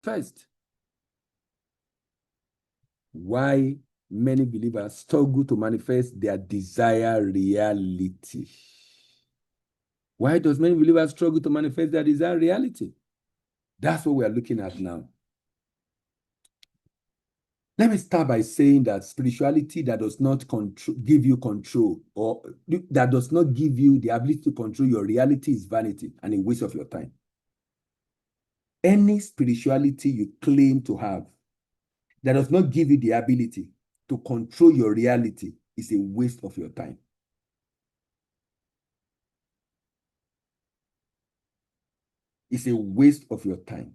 First, why many believers struggle to manifest their desired reality. Why does many believers struggle to manifest their desired reality? That's what we are looking at now. Let me start by saying that spirituality that does not give you control, or that does not give you the ability to control your reality, is vanity and a waste of your time. Any spirituality you claim to have that does not give you the ability to control your reality is a waste of your time. It's a waste of your time.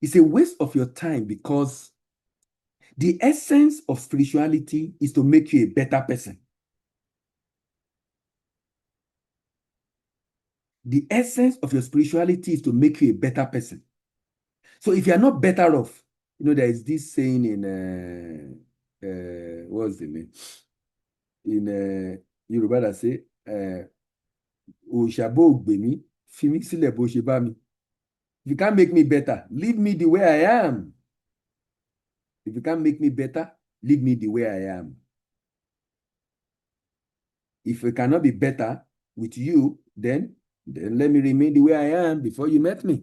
It's a waste of your time because the essence of spirituality is to make you a better person. The essence of your spirituality is to make you a better person. So if you are not better off, there is this saying in, what's the name? In Yoruba that say, Òṣàbò ògbèmí, fi mí sílẹ̀ bó ṣe bá mi. If you can't make me better, leave me the way I am. If you can't make me better, leave me the way I am. If I cannot be better with you, then let me remain the way I am before you met me.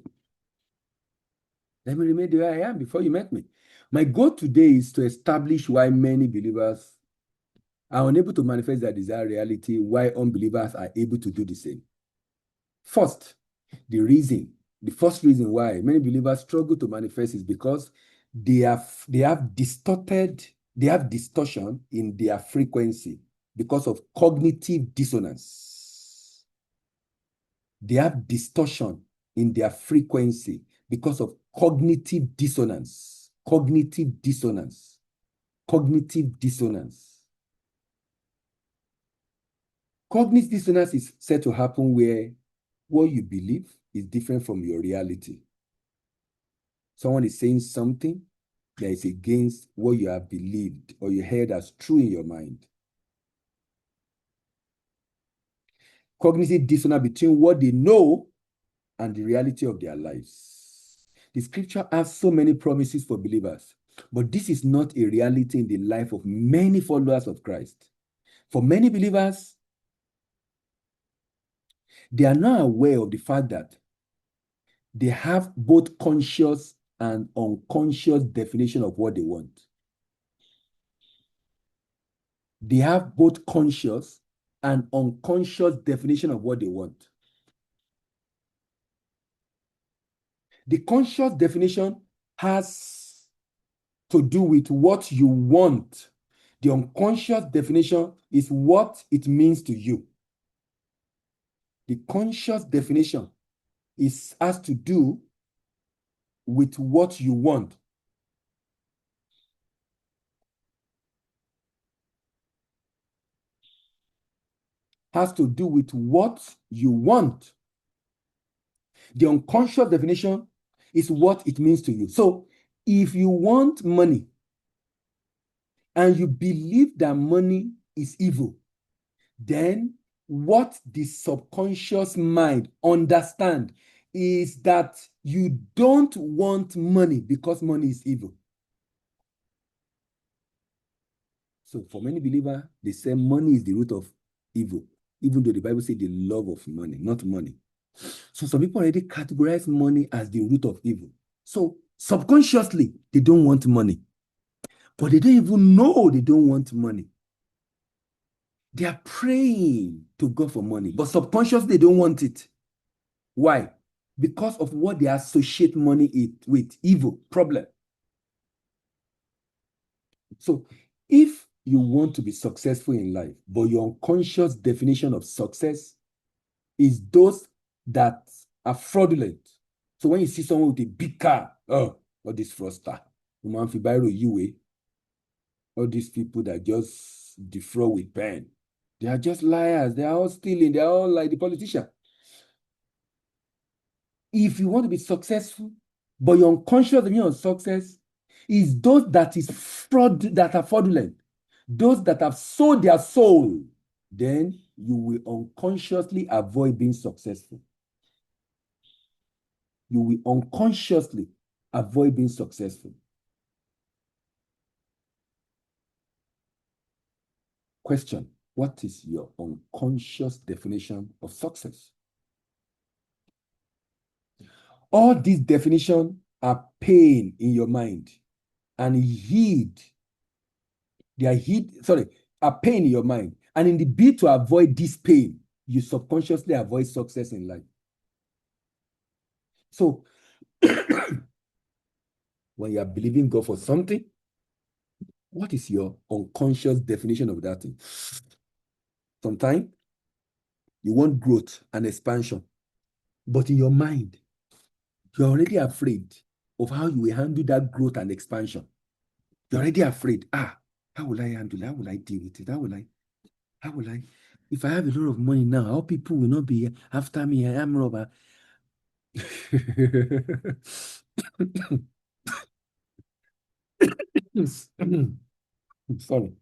Let me remain the way I am before you met me. My goal today is to establish why many believers are unable to manifest their desired reality, why unbelievers are able to do the same. First, the first reason why many believers struggle to manifest is because they have distortion in their frequency because of cognitive dissonance. They have distortion in their frequency because of cognitive dissonance. Cognitive dissonance. Cognitive dissonance. Cognitive dissonance is said to happen where what you believe is different from your reality. Someone is saying something that is against what you have believed or you heard as true in your mind. Cognitive dissonance between what they know and the reality of their lives. The scripture has so many promises for believers, but this is not a reality in the life of many followers of Christ. For many believers, they are not aware of the fact that they have both conscious and unconscious definition of what they want. They have both conscious and unconscious definition of what they want. The conscious definition has to do with what you want. The unconscious definition is what it means to you. The conscious definition has to do with what you want. Has to do with what you want. The unconscious definition is what it means to you. So if you want money and you believe that money is evil, then what the subconscious mind understands is that you don't want money because money is evil. So for many believers, they say money is the root of evil, even though the Bible says the love of money, not money. So some people already categorize money as the root of evil. So subconsciously, they don't want money. But they don't even know they don't want money. They are praying to God for money, but subconsciously they don't want it. Why? Because of what they associate money with, evil, problem. So if you want to be successful in life, but your unconscious definition of success is those that are fraudulent. So when you see someone with a big car, oh, all this fraudster, all these people that just defraud with pen, they are just liars. They are all stealing. They are all like the politician. If you want to be successful, but your unconscious definition of success is those that are fraudulent, those that have sold their soul, then you will unconsciously avoid being successful. you will unconsciously avoid being successful. Question: what is your unconscious definition of success? All these definitions are pain in your mind and are pain in your mind. And in the bid to avoid this pain, you subconsciously avoid success in life. So when you are believing God for something, what is your unconscious definition of that thing? Sometimes you want growth and expansion, but in your mind, you're already afraid of how you will handle that growth and expansion. You're already afraid. How will I handle it? How will I deal with it? How will I? If I have a lot of money now, how people will not be after me? I am robber. Sorry.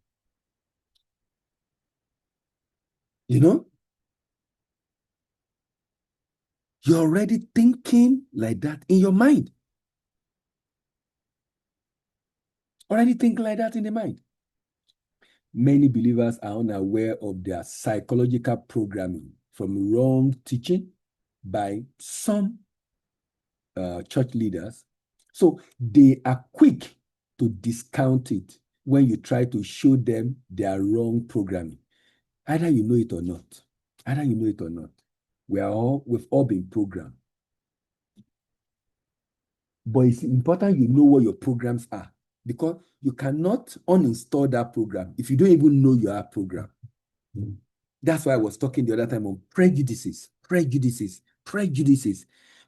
You're already thinking like that in your mind. Already thinking like that in the mind. Many believers are unaware of their psychological programming from wrong teaching by some church leaders. So they are quick to discount it when you try to show them their wrong programming. Either you know it or not. We've all been programmed. But it's important you know what your programs are, because you cannot uninstall that program if you don't even know you are programmed. That's why I was talking the other time on prejudices.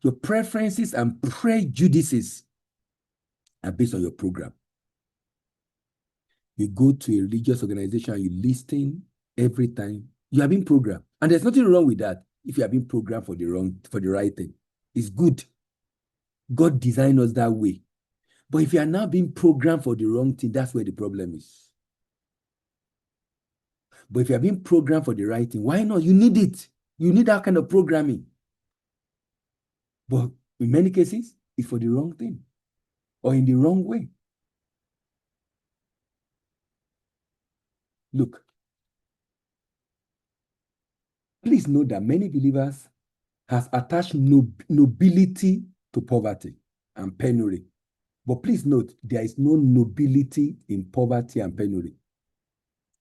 Your preferences and prejudices are based on your program. You go to a religious organization and you listen every time, you have been programmed. And there's nothing wrong with that if you have been programmed for the right thing. It's good. God designed us that way. But if you are now being programmed for the wrong thing, that's where the problem is. But if you are being programmed for the right thing, why not? You need it. You need that kind of programming. But in many cases, it's for the wrong thing or in the wrong way. Look, please note that many believers has attached nobility to poverty and penury. But please note, there is no nobility in poverty and penury.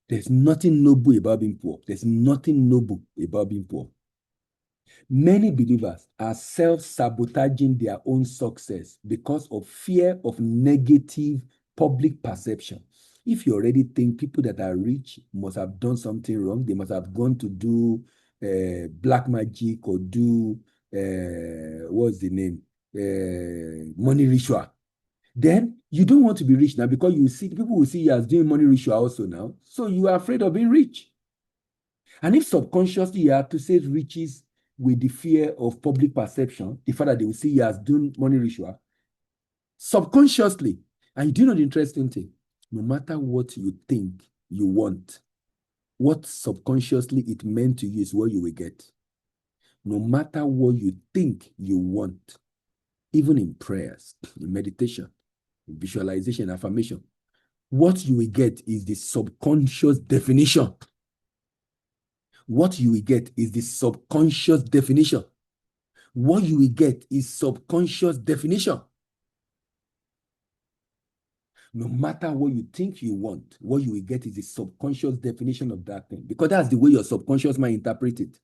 There's nothing noble about being poor. There's nothing noble about being poor. Many believers are self-sabotaging their own success because of fear of negative public perception. If you already think people that are rich must have done something wrong, they must have gone to do black magic or do, what's the name? Money ritual. Then you don't want to be rich now, because people will see you as doing money ritual also now. So you are afraid of being rich. And if subconsciously you have to say riches with the fear of public perception, the fact that they will see you as doing money ritual, subconsciously, and you do know the interesting thing, no matter what you think you want, what subconsciously it meant to you is what you will get. No matter what you think you want, even in prayers, in meditation, in visualization, affirmation, what you will get is the subconscious definition. What you will get is the subconscious definition. What you will get is subconscious definition. No matter what you think you want, what you will get is the subconscious definition of that thing, because that's the way your subconscious mind interprets it.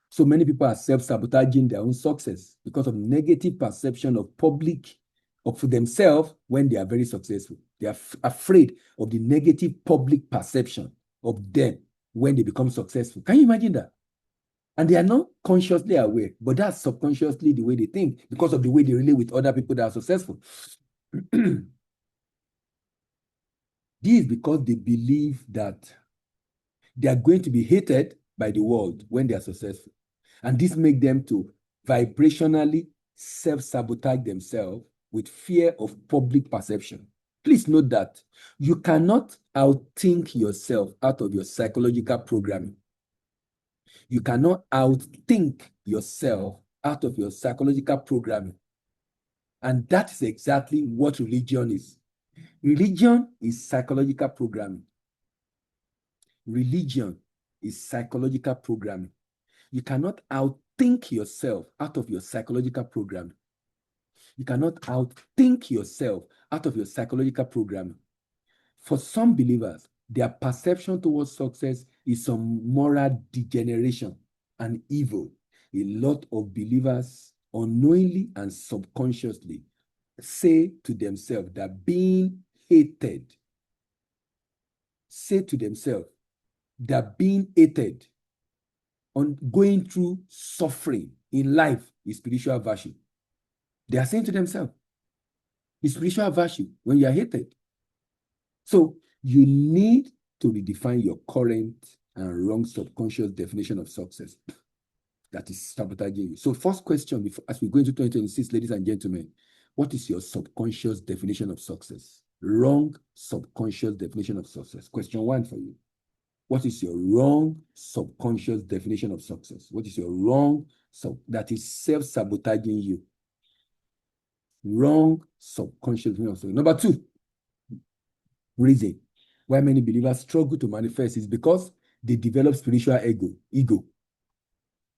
So many people are self-sabotaging their own success because of negative perception of themselves when they are very successful. They are afraid of the negative public perception of them when they become successful. Can you imagine that? And they are not consciously aware, but that's subconsciously the way they think because of the way they relate with other people that are successful. This is because they believe that they are going to be hated by the world when they are successful. And this makes them to vibrationally self-sabotage themselves with fear of public perception. Please note that you cannot outthink yourself out of your psychological programming. You cannot outthink yourself out of your psychological programming. And that is exactly what religion is. Religion is psychological programming. Religion is psychological programming. You cannot outthink yourself out of your psychological programming. You cannot outthink yourself out of your psychological programming. For some believers, their perception towards success is some moral degeneration and evil. A lot of believers unknowingly and subconsciously say to themselves that being hated, on going through suffering in life is spiritual virtue. They are saying to themselves, it's spiritual virtue when you are hated. So you need to redefine your current and wrong subconscious definition of success that is sabotaging you. So first question, as we go into 2026, ladies and gentlemen, what is your subconscious definition of success? Wrong subconscious definition of success. Question one for you. What is your wrong subconscious definition of success? What is your wrong that is self-sabotaging you? Wrong subconscious definition of success. Number two, reason why many believers struggle to manifest is because they develop spiritual ego,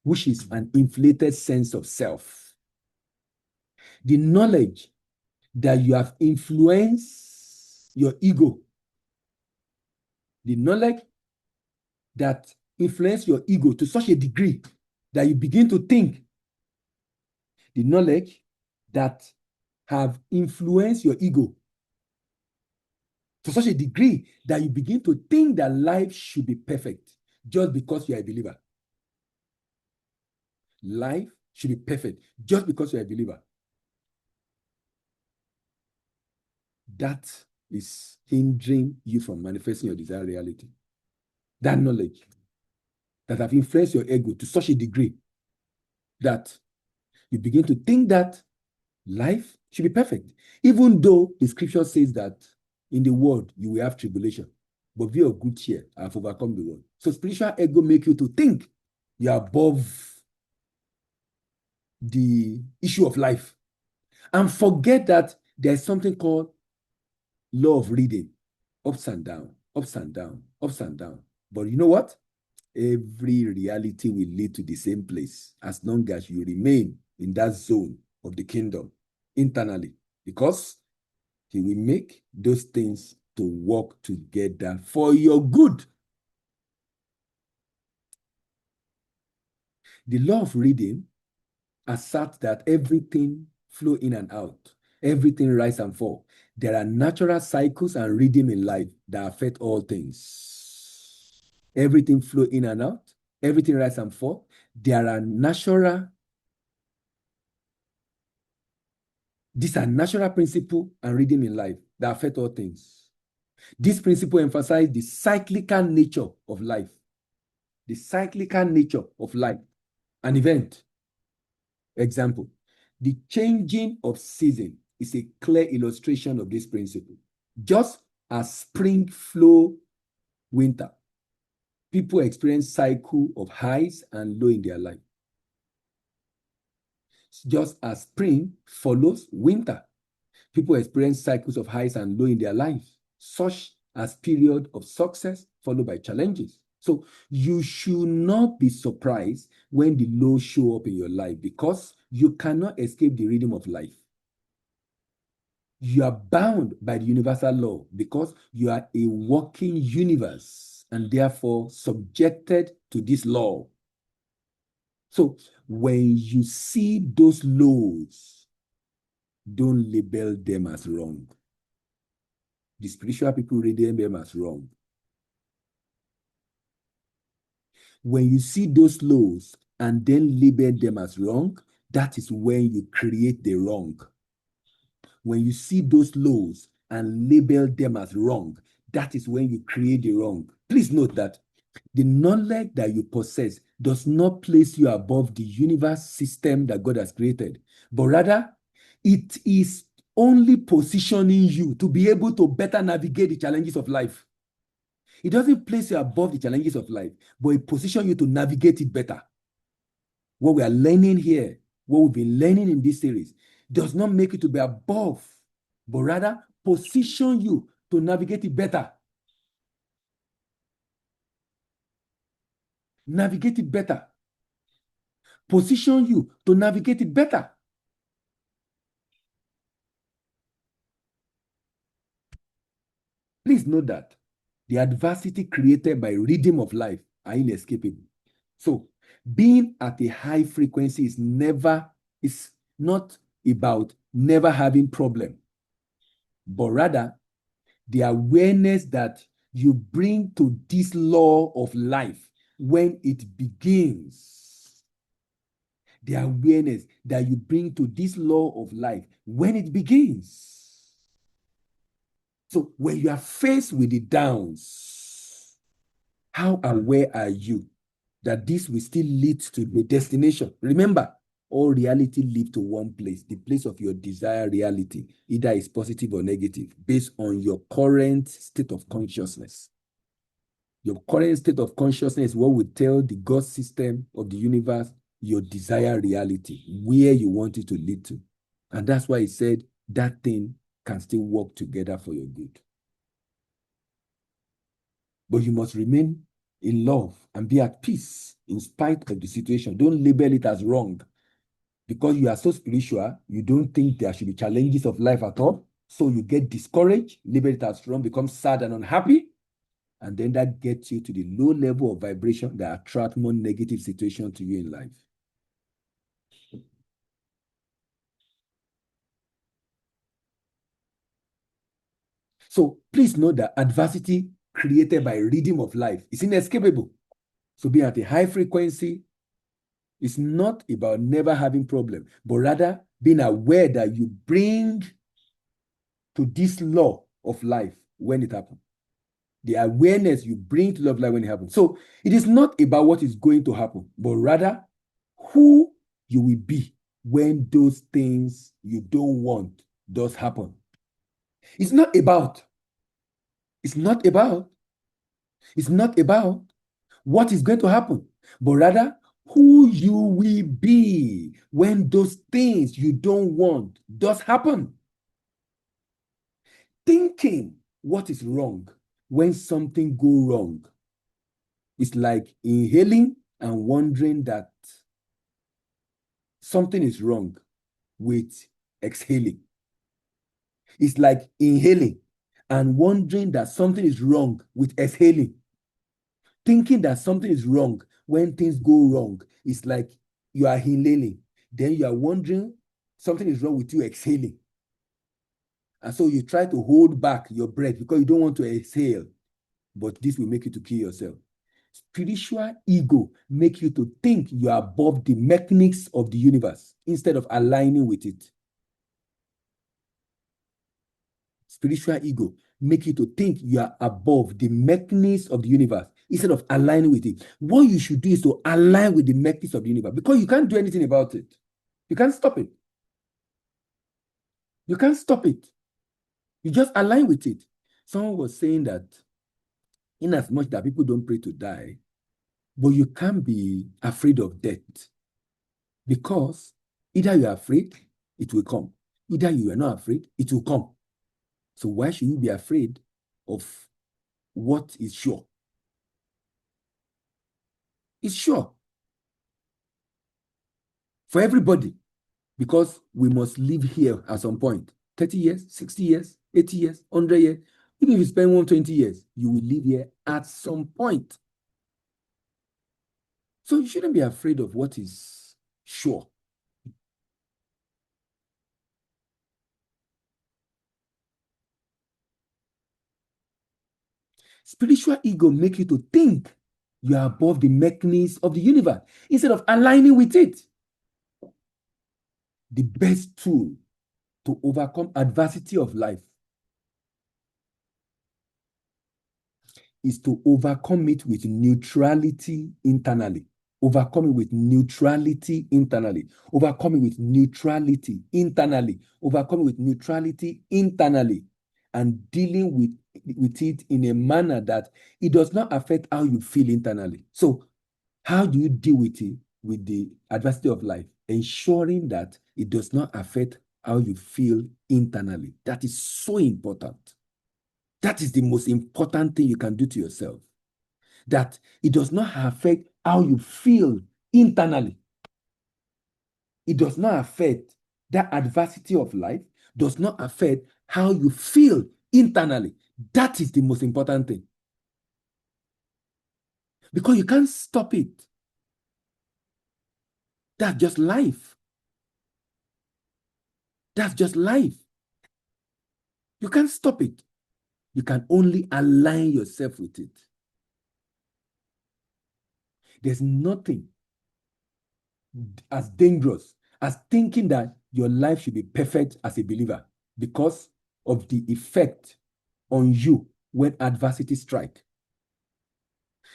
which is an inflated sense of self. The knowledge that you have influenced your ego, the knowledge that influence your ego to such a degree that you begin to think, the knowledge that have influenced your ego to such a degree that you begin to think that life should be perfect just because you are a believer. Life should be perfect just because you are a believer. That is hindering you from manifesting your desired reality. That knowledge that have influenced your ego to such a degree that you begin to think that life should be perfect, even though the scripture says that in the world you will have tribulation, but be of good cheer, I have overcome the world. So spiritual ego make you to think you are above the issue of life and forget that there's something called law of reading, ups and down, ups and down, ups and down. But you know what? Every reality will lead to the same place as long as you remain in that zone of the kingdom internally, because he will make those things to work together for your good. The law of reading asserts that everything flow in and out, everything rise and fall. There are natural cycles and rhythm in life that affect all things. Everything flow in and out, everything rise and fall. These are natural principles and rhythm in life that affect all things. This principle emphasizes the cyclical nature of life. The cyclical nature of life. An event. Example, the changing of season is a clear illustration of this principle. Just as spring flow winter, people experience cycle of highs and low in their life. Just as spring follows winter, people experience cycles of highs and low in their lives, such as period of success followed by challenges. So you should not be surprised when the lows show up in your life, because you cannot escape the rhythm of life. You are bound by the universal law because you are a walking universe and therefore subjected to this law. So when you see those lows, don't label them as wrong. The spiritual people label them as wrong. When you see those lows and then label them as wrong, that is when you create the wrong. When you see those lows and label them as wrong, that is when you create the wrong. Please note that the knowledge that you possess does not place you above the universe system that God has created, but rather it is only positioning you to be able to better navigate the challenges of life. It doesn't place you above the challenges of life, but it positions you to navigate it better. What we are learning here, what we've been learning in this series, does not make you to be above, but rather position you to navigate it better. Navigate it better. Position you to navigate it better. Please note that the adversity created by rhythm of life are inescapable. So being at a high frequency is not about never having problem, but rather the awareness that you bring to this law of life when it begins. The awareness that you bring to this law of life when it begins. So when you are faced with the downs, how aware are you that this will still lead to the destination? Remember, all reality leads to one place, the place of your desired reality, either is positive or negative, based on your current state of consciousness. Your current state of consciousness is what will tell the God system of the universe your desired reality, where you want it to lead to. And that's why he said that thing can still work together for your good. But you must remain in love and be at peace in spite of the situation. Don't label it as wrong. Because you are so spiritual, you don't think there should be challenges of life at all. So you get discouraged, label it as wrong, become sad and unhappy. And then that gets you to the low level of vibration that attract more negative situations to you in life. So please know that adversity created by rhythm of life is inescapable. So being at a high frequency is not about never having problem, but rather being aware that you bring to this law of life when it happens. The awareness you bring to love life when it happens. So it is not about what is going to happen, but rather who you will be when those things you don't want does happen. It's not about what is going to happen, but rather who you will be when those things you don't want does happen. Thinking what is wrong when something goes wrong is like inhaling and wondering that something is wrong with exhaling. It's like inhaling and wondering that something is wrong with exhaling. Thinking that something is wrong when things go wrong is like you are inhaling. Then you are wondering something is wrong with you exhaling. And so you try to hold back your breath because you don't want to exhale. But this will make you to kill yourself. Spiritual ego make you to think you are above the mechanics of the universe instead of aligning with it. Spiritual ego make you to think you are above the mechanics of the universe instead of aligning with it. What you should do is to align with the mechanics of the universe because you can't do anything about it. You can't stop it. You can't stop it. You just align with it. Someone was saying that in as much that people don't pray to die, but you can't be afraid of death because either you are afraid, it will come. Either you are not afraid, it will come. So why should you be afraid of what is sure? It's sure for everybody because we must live here at some point. 30 years, 60 years, 80 years, 100 years. Even if you spend 120 years, you will live here at some point. So you shouldn't be afraid of what is sure. Spiritual ego make you to think you are above the mechanisms of the universe instead of aligning with it. The best tool to overcome adversity of life is to overcome it with neutrality internally. Overcome it with neutrality internally. Overcome it with neutrality internally. Overcome it with neutrality internally. And dealing with with it in a manner that it does not affect how you feel internally. So how do you deal with it, with the adversity of life? Ensuring that it does not affect how you feel internally. That is so important. That is the most important thing you can do to yourself. That it does not affect how you feel internally. It does not affect that adversity of life, does not affect how you feel internally. That is the most important thing. Because you can't stop it. That's just life. That's just life. You can't stop it. You can only align yourself with it. There's nothing as dangerous as thinking that your life should be perfect as a believer because of the effect on you when adversity strikes.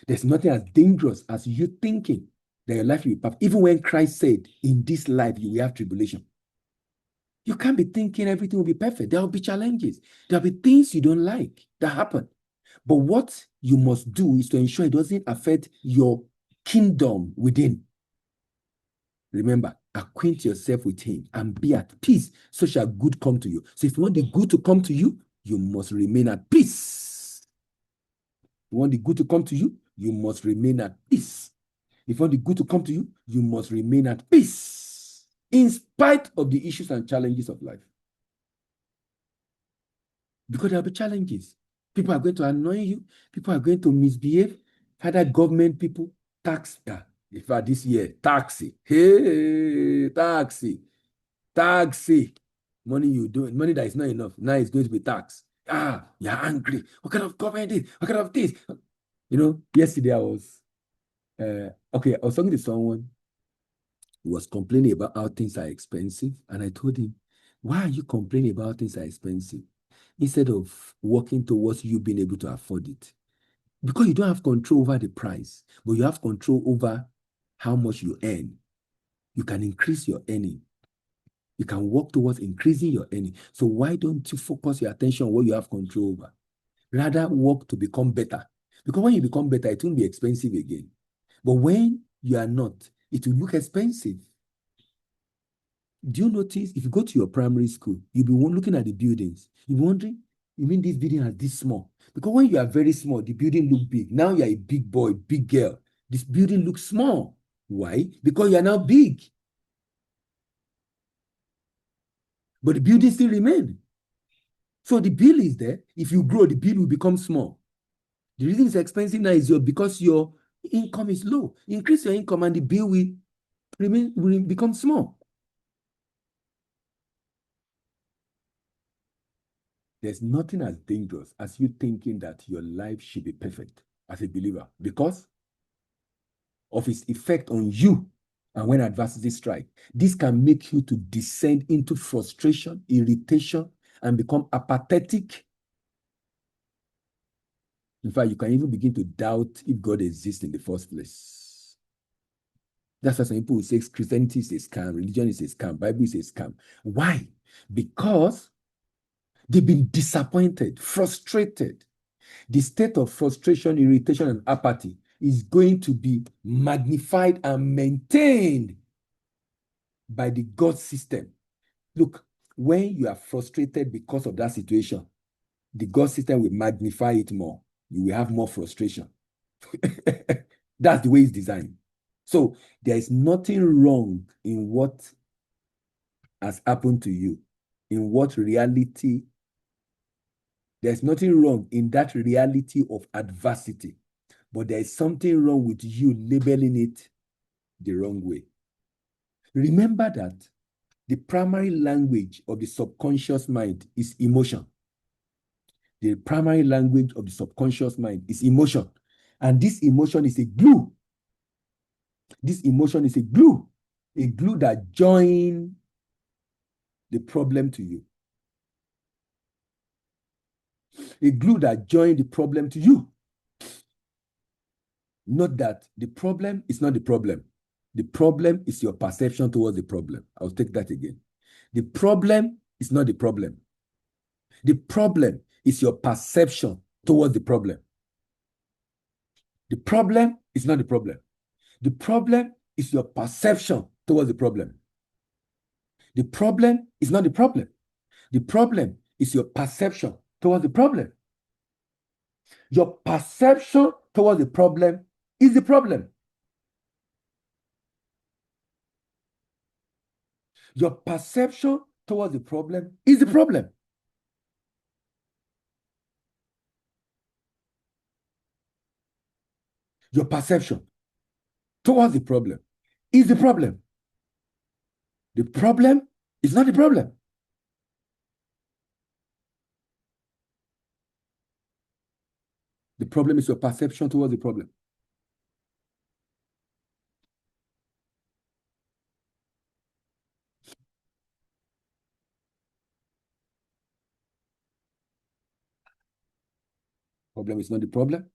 There's nothing as dangerous as you thinking that your life will be perfect. Even when Christ said, in this life you will have tribulation. You can't be thinking everything will be perfect. There will be challenges. There will be things you don't like that happen. But what you must do is to ensure it doesn't affect your kingdom within. Remember, acquaint yourself with him and be at peace, so shall good come to you. So if you want the good to come to you, you must remain at peace. If you want the good to come to you, you must remain at peace. If you want the good to come to you, you must remain at peace, in spite of the issues and challenges of life. Because there will be challenges. People are going to annoy you. People are going to misbehave. Either government people, tax. In fact, this year, taxi. Hey, taxi. Taxi. Money you do, money that is not enough. Now it's going to be tax. You're angry. What kind of government is? What kind of this? You know, yesterday I was talking to someone who was complaining about how things are expensive. And I told him, why are you complaining about things are expensive instead of working towards you being able to afford it? Because you don't have control over the price, but you have control over how much you earn. You can increase your earning. You can work towards increasing your earning. So why don't you focus your attention on what you have control over? Rather work to become better. Because when you become better, it won't be expensive again. But when you are not, it will look expensive. Do you notice if you go to your primary school, you'll be looking at the buildings. You'll be wondering, you mean this building is this small? Because when you are very small, the building looks big. Now you're a big boy, big girl. This building looks small. Why? Because you're now big. But the building still remains. So the bill is there. If you grow, the bill will become small. The reason it's expensive now is because your income is low. Increase your income and the bill will become small. There's nothing as dangerous as you thinking that your life should be perfect as a believer because of its effect on you and when adversity strikes. This can make you to descend into frustration, irritation, and become apathetic. In fact, you can even begin to doubt if God exists in the first place. That's why some people will say Christianity is a scam, religion is a scam, Bible is a scam. Why? Because they've been disappointed, frustrated. The state of frustration, irritation, and apathy is going to be magnified and maintained by the God system. Look, when you are frustrated because of that situation, the God system will magnify it more. You will have more frustration. That's the way it's designed. So there is nothing wrong in what has happened to you, in what reality. There's nothing wrong in that reality of adversity, but there is something wrong with you labeling it the wrong way. Remember that the primary language of the subconscious mind is emotion. The primary language of the subconscious mind is emotion. And this emotion is a glue. This emotion is a glue that joins the problem to you. A glue that joins the problem to you. Not that the problem is not the problem. The problem is your perception towards the problem. I'll take that again. The problem is not the problem. The problem is your perception towards the problem. The problem is not the problem. The problem is your perception towards the problem. The problem is not the problem. The problem is your perception towards the problem. Your perception towards the problem is the problem. Your perception towards the problem is the problem. Your perception towards the problem is the problem. The problem is not the problem. The problem is your perception towards the problem. Problem is not the problem.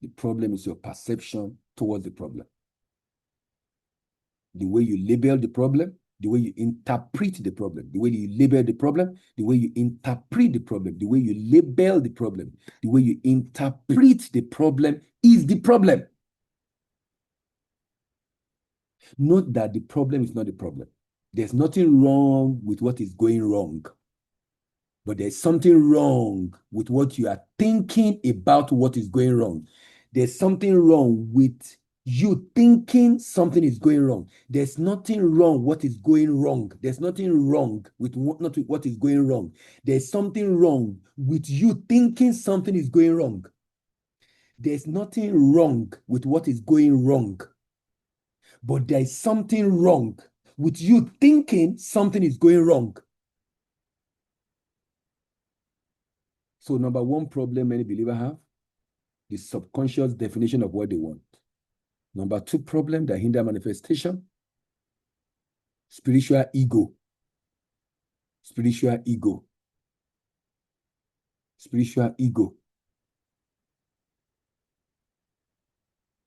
The problem is your perception towards the problem. The way you label the problem, the way you interpret the problem, the way you label the problem, the way you interpret the problem, the way you label the problem, the way you interpret the problem is the problem. Note that the problem is not the problem. There's nothing wrong with what is going wrong, but there's something wrong with what you are thinking about what is going wrong. There's something wrong with you thinking something is going wrong. There's nothing wrong what is going wrong. There's nothing wrong with what is going wrong. There's something wrong with you thinking something is going wrong. There's nothing wrong with what is going wrong. But there's something wrong with you thinking something is going wrong. So number one problem many believers have, the subconscious definition of what they want. Number two problem that hinder manifestation, spiritual ego. Spiritual ego. Spiritual ego.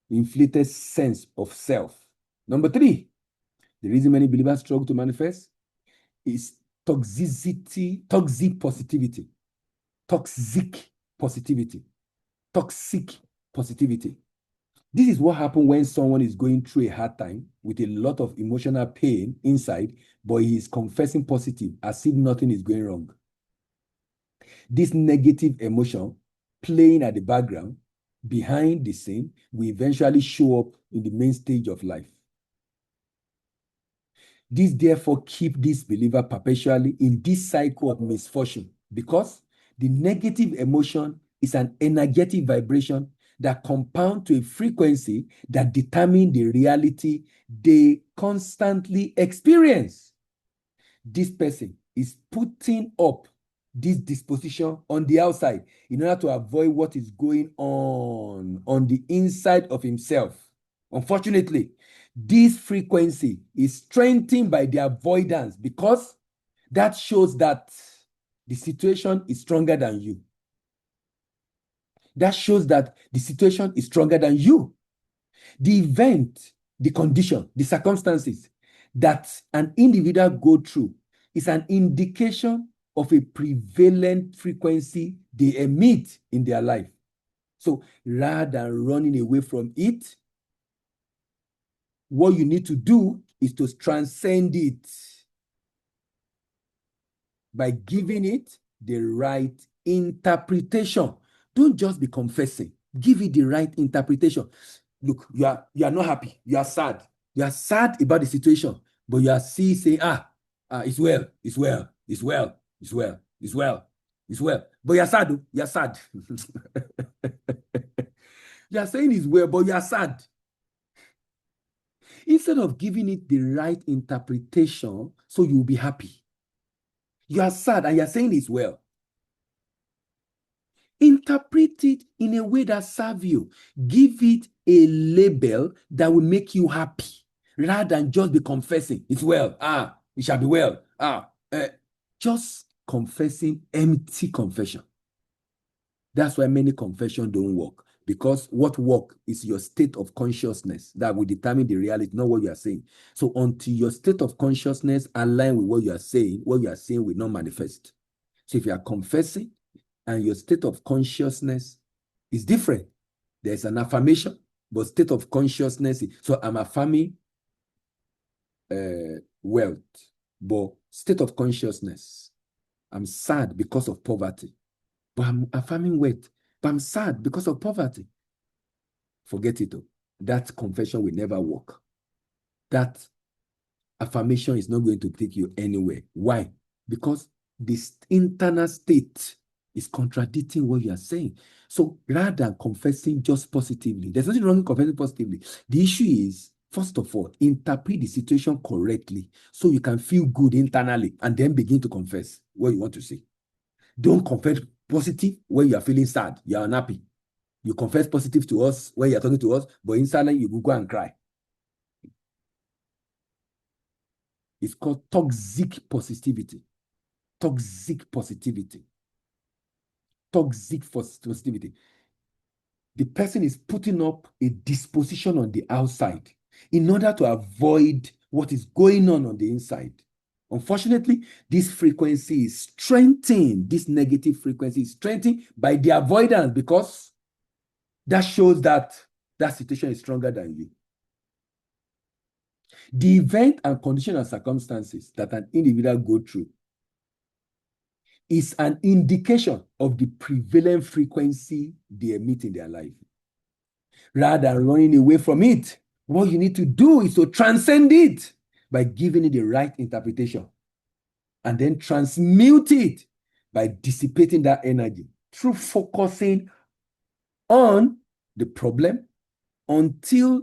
Inflated sense of self. Number three, the reason many believers struggle to manifest is toxicity, toxic positivity. Toxic positivity. Toxic positivity. This is what happens when someone is going through a hard time with a lot of emotional pain inside, but he is confessing positive as if nothing is going wrong. This negative emotion playing at the background, behind the scene, will eventually show up in the main stage of life. This therefore keeps this believer perpetually in this cycle of misfortune, because the negative emotion is an energetic vibration that compound to a frequency that determines the reality they constantly experience. This person is putting up this disposition on the outside in order to avoid what is going on the inside of himself. Unfortunately, this frequency is strengthened by the avoidance, because that shows that the situation is stronger than you. That shows that the situation is stronger than you. The event, the condition, the circumstances that an individual go through is an indication of a prevalent frequency they emit in their life. So rather than running away from it, what you need to do is to transcend it by giving it the right interpretation. Don't just be confessing. Give it the right interpretation. Look, you are not happy. You are sad. You are sad about the situation, but you are still saying, it's well, it's well, it's well, it's well, it's well, it's well. But you are sad. You are sad. You are saying it's well, but you are sad. Instead of giving it the right interpretation, so you'll be happy. You are sad and you are saying it's well. Interpret it in a way that serves you. Give it a label that will make you happy, rather than just be confessing it's well. It shall be well. Just confessing empty confession. That's why many confessions don't work, because what works is your state of consciousness that will determine the reality, not what you are saying. So until your state of consciousness align with what you are saying will not manifest. So if you are confessing, and your state of consciousness is different. There's an affirmation, but state of consciousness. So I'm affirming wealth, but state of consciousness, I'm sad because of poverty, but I'm affirming wealth, but I'm sad because of poverty. Forget it. That confession will never work. That affirmation is not going to take you anywhere. Why? Because this internal state is contradicting what you are saying. So rather than confessing just positively, there's nothing wrong with confessing positively. The issue is, first of all, interpret the situation correctly so you can feel good internally and then begin to confess what you want to say. Don't confess positive when you are feeling sad, you are unhappy. You confess positive to us when you are talking to us, but inside you will go and cry. It's called toxic positivity. Toxic positivity. Toxic positivity. The person is putting up a disposition on the outside in order to avoid what is going on the inside. Unfortunately, this frequency is strengthened. This negative frequency is strengthened by the avoidance, because that shows that that situation is stronger than you. The event and condition and circumstances that an individual go through is an indication of the prevalent frequency they emit in their life. Rather than running away from it, what you need to do is to transcend it by giving it the right interpretation, and then transmute it by dissipating that energy through focusing on the problem until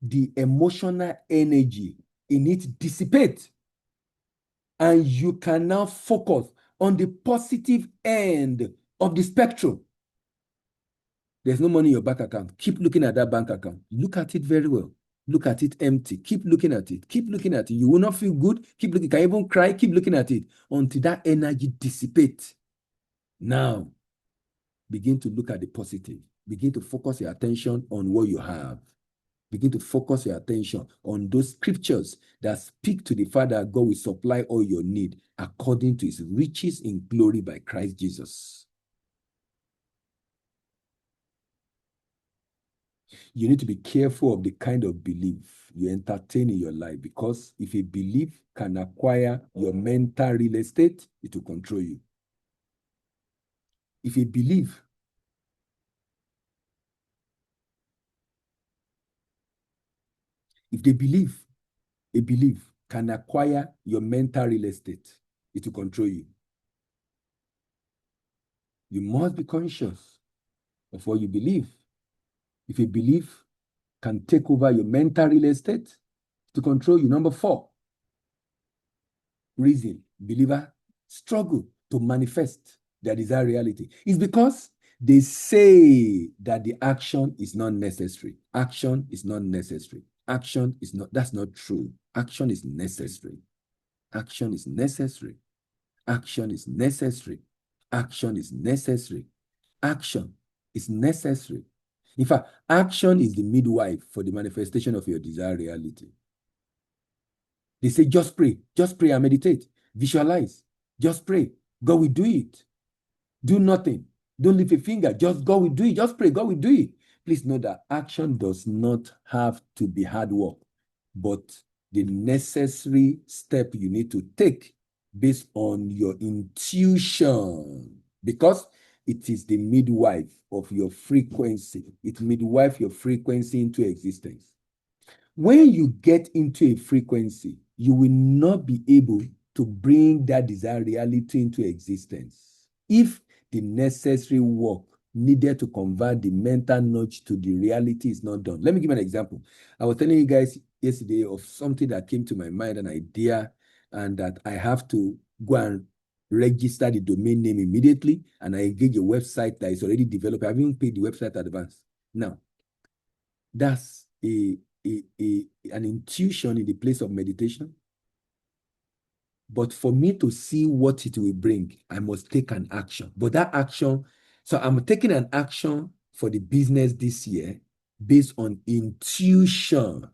the emotional energy in it dissipates, and you can now focus on the positive end of the spectrum. There's no money in your bank account. Keep looking at that bank account. Look at it very well. Look at it empty. Keep looking at it. Keep looking at it. You will not feel good. Keep looking. You can even cry. Keep looking at it until that energy dissipates. Now, begin to look at the positive. Begin to focus your attention on what you have. Begin to focus your attention on those scriptures that speak to the fact that God will supply all your need according to his riches in glory by Christ Jesus. You need to be careful of the kind of belief you entertain in your life, because if a belief can acquire your mental real estate, it will control you. If a belief a belief can acquire your mental real estate, it will control you. You must be conscious of what you believe. If a belief can take over your mental real estate to control you. Number 4, reason believer struggle to manifest their desired reality is because they say that the action is not necessary. Action is not necessary. Action is not, that's not true. Action is necessary. Action is necessary. Action is necessary. Action is necessary. Action is necessary. In fact, action is the midwife for the manifestation of your desired reality. They say, just pray and meditate, visualize, just pray. God will do it. Do nothing. Don't lift a finger. Just God will do it. Just pray. God will do it. Please know that action does not have to be hard work, but the necessary step you need to take based on your intuition, because it is the midwife of your frequency. It midwife your frequency into existence. When you get into a frequency, you will not be able to bring that desired reality into existence if the necessary work needed to convert the mental nudge to the reality is not done. Let me give you an example. I was telling you guys yesterday of something that came to my mind, an idea, and that I have to go and register the domain name immediately, and I engage a website that is already developed. I haven't paid the website advance. Now, that's an intuition in the place of meditation. But for me to see what it will bring, I must take an action. But that action, so I'm taking an action for the business this year based on intuition.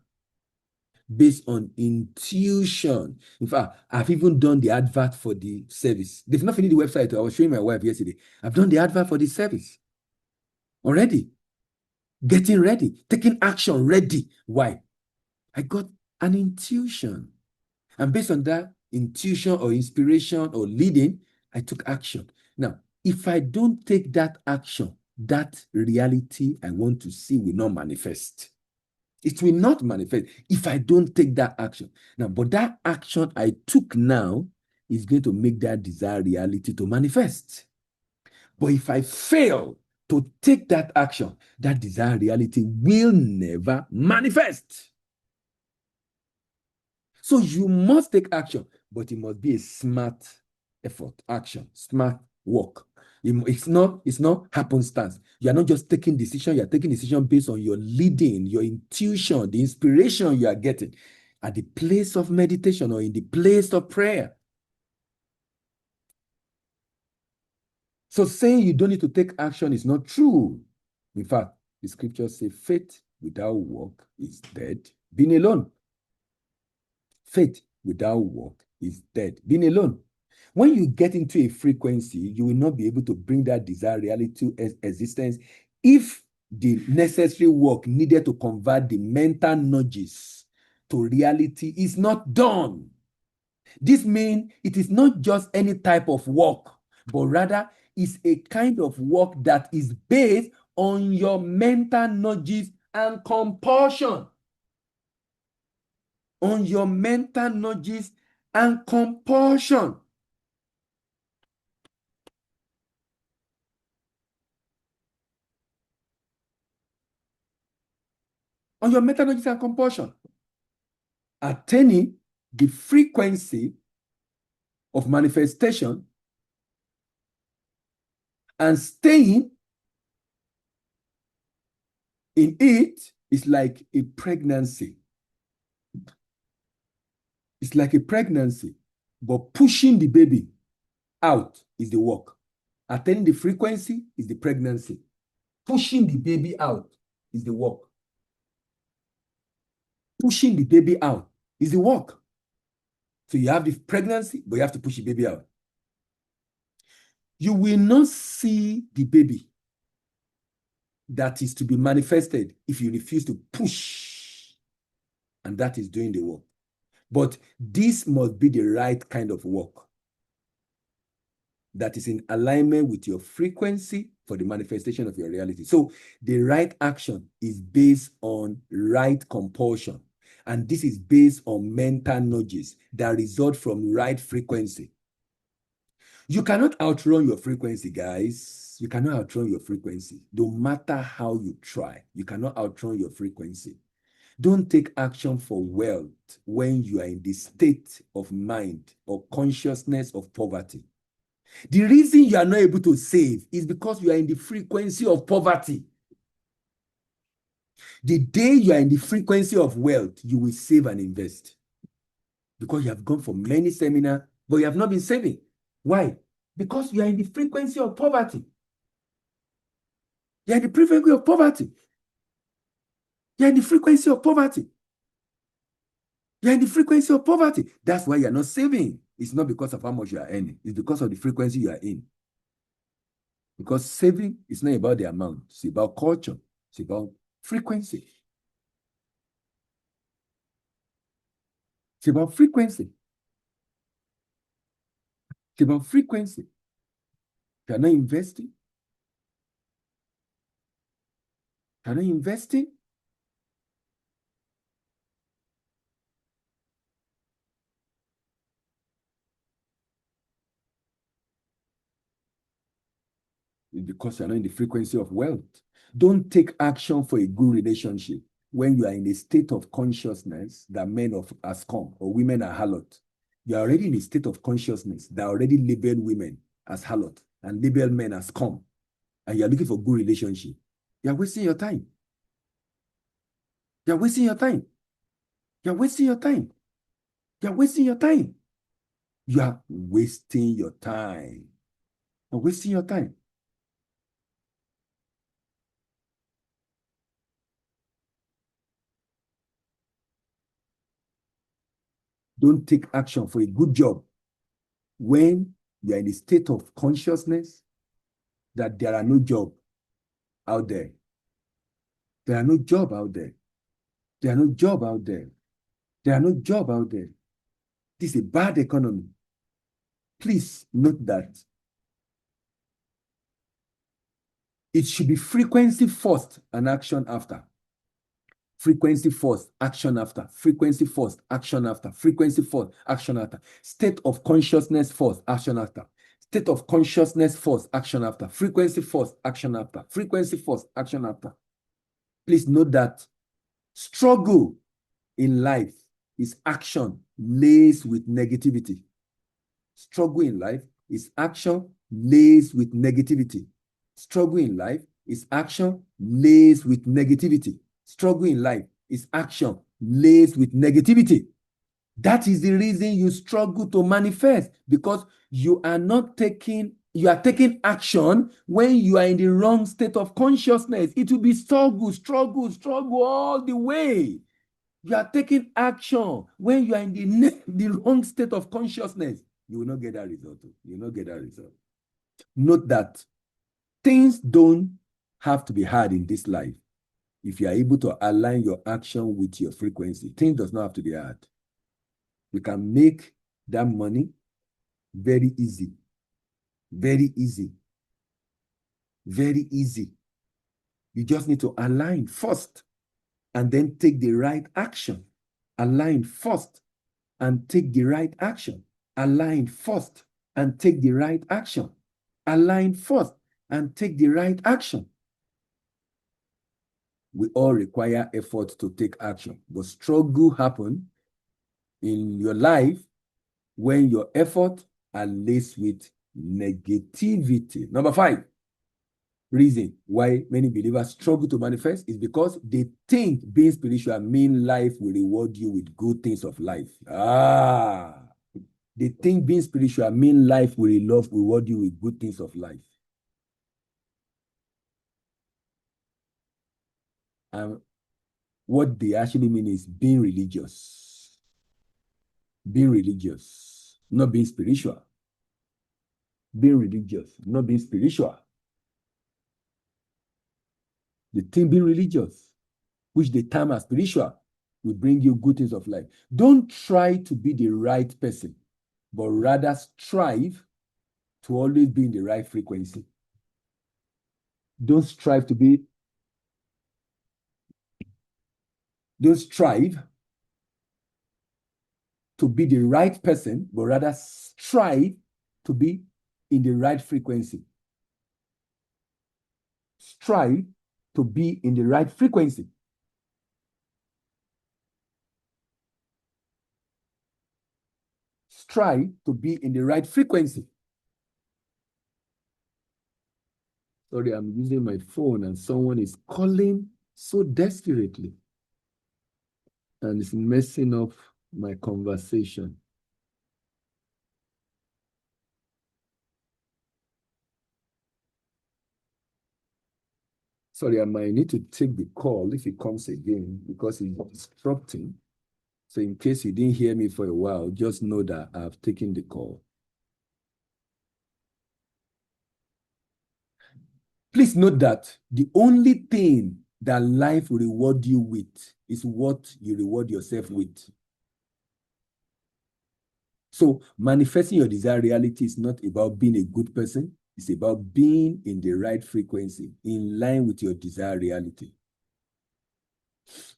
based on intuition. In fact, I've even done the advert for the service. They've not finished the website. I was showing my wife yesterday. I've done the advert for the service already. Getting ready, taking action, ready. Why? I got an intuition. And based on that intuition or inspiration or leading, I took action. Now, if I don't take that action, that reality I want to see will not manifest. It will not manifest if I don't take that action. Now, but that action I took now is going to make that desired reality to manifest. But if I fail to take that action, that desired reality will never manifest. So you must take action, but it must be a smart effort, action, smart work. It's not happenstance. You are not just taking decision, you are taking decision based on your leading, your intuition, the inspiration you are getting at the place of meditation or in the place of prayer. So saying you don't need to take action is not true. In fact, the scriptures say faith without work is dead, being alone. Faith without work is dead, being alone. When you get into a frequency, you will not be able to bring that desired reality to existence if the necessary work needed to convert the mental nudges to reality is not done. This means it is not just any type of work, but rather it's a kind of work that is based on your mental nudges and compulsion. On your mental nudges and compulsion. On your mental nudges and compulsion. Attaining the frequency of manifestation and staying in it is like a pregnancy. It's like a pregnancy, but pushing the baby out is the work. Attaining the frequency is the pregnancy. Pushing the baby out is the work. Pushing the baby out is the work. So you have the pregnancy, but you have to push the baby out. You will not see the baby that is to be manifested if you refuse to push, and that is doing the work. But this must be the right kind of work that is in alignment with your frequency for the manifestation of your reality. So the right action is based on right compulsion, and this is based on mental nudges that result from right frequency. You cannot outrun your frequency, guys. You cannot outrun your frequency. No matter how you try, you cannot outrun your frequency. Don't take action for wealth when you are in the state of mind or consciousness of poverty. The reason you are not able to save is because you are in the frequency of poverty. The day you are in the frequency of wealth, you will save and invest. Because you have gone for many seminars, but you have not been saving. Why? Because you are in the frequency of poverty. You are in the frequency of poverty. You are in the frequency of poverty. You are in the frequency of poverty. That's why you are not saving. It's not because of how much you are earning. It's because of the frequency you are in. Because saving is not about the amount. It's about culture. It's about frequency. It's about frequency. It's about frequency. If you're not investing, it's because you're not in the frequency of wealth. Don't take action for a good relationship when you are in a state of consciousness that men are scum or women are harlot. You are already in a state of consciousness that already label women as harlot and label men as scum, and you are looking for good relationship. You are wasting your time. You are wasting your time. You are wasting your time. You are wasting your time. You are wasting your time. You are wasting your time. Don't take action for a good job when you are in a state of consciousness that there are no jobs out there. There are no jobs out there. There are no jobs out there. There are no jobs out there. This is a bad economy. Please note that it should be frequency first and action after. Frequency first, action after. Frequency first, action after. Frequency first, action after. State of consciousness first, action after. State of consciousness first, action after. Frequency first, action after. Frequency first, action after. Please note that struggle in life is action laced with negativity. Struggle in life is action laced with negativity. Struggle in life is action laced with negativity. Struggle in life is action laced with negativity. That is the reason you struggle to manifest, because you are taking action when you are in the wrong state of consciousness. It will be struggle all the way. You are taking action when you are in the wrong state of consciousness. You will not get that result. You will not get that result. Note that things don't have to be hard in this life. If you are able to align your action with your frequency, things does not have to be hard. You can make that money very easy. Very easy. Very easy. You just need to align first and then take the right action. Align first and take the right action. Align first and take the right action. Align first and take the right action. We all require effort to take action, but struggle happen in your life when your effort are laced with negativity. Number 5, reason why many believers struggle to manifest is because they think being spiritual means life will reward you with good things of life. They think being spiritual means life will reward you with good things of life. And what they actually mean is being religious. Being religious, not being spiritual. Being religious, not being spiritual. They think being religious, which they term as spiritual, will bring you good things of life. Don't try to be the right person, but rather strive to always be in the right frequency. Don't strive to be the right person, but rather strive to be in the right frequency. Strive to be in the right frequency. Strive to be in the right frequency. Sorry, I'm using my phone and someone is calling so desperately. And it's messing up my conversation. Sorry, I might need to take the call if it comes again because it's disrupting. So in case you didn't hear me for a while, just know that I've taken the call. Please note that the only thing that life will reward you with is what you reward yourself with. So manifesting your desired reality is not about being a good person. It's about being in the right frequency, in line with your desired reality.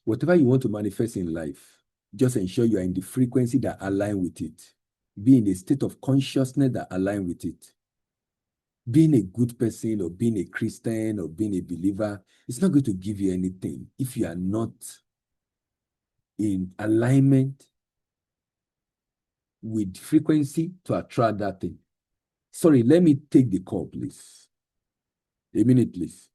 Whatever you want to manifest in life, just ensure you are in the frequency that align with it. Be in a state of consciousness that align with it. Being a good person or being a Christian or being a believer, it's not going to give you anything if you are not in alignment with frequency to attract that thing. Sorry, let me take the call, please. A minute, please.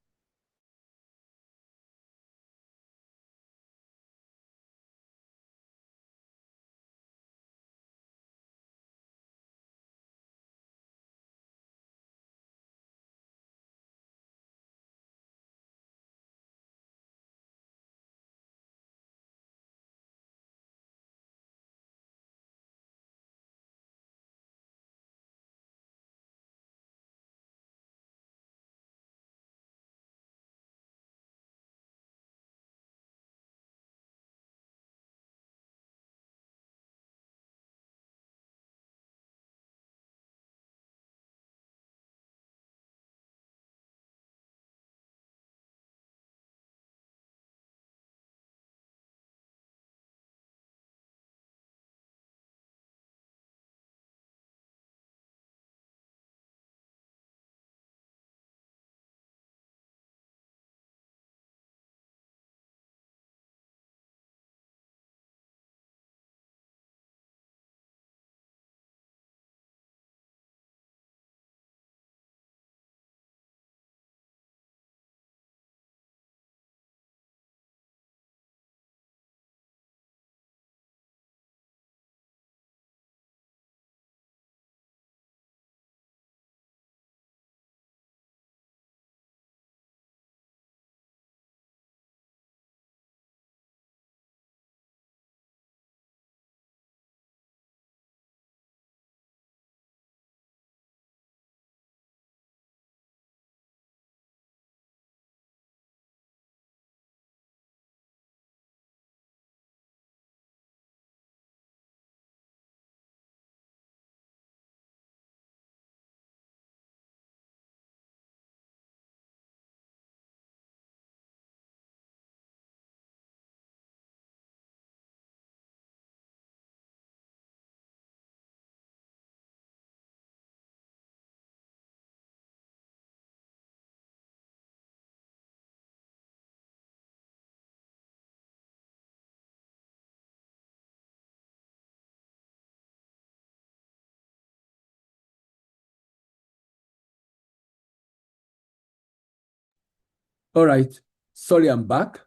All right. Sorry, I'm back.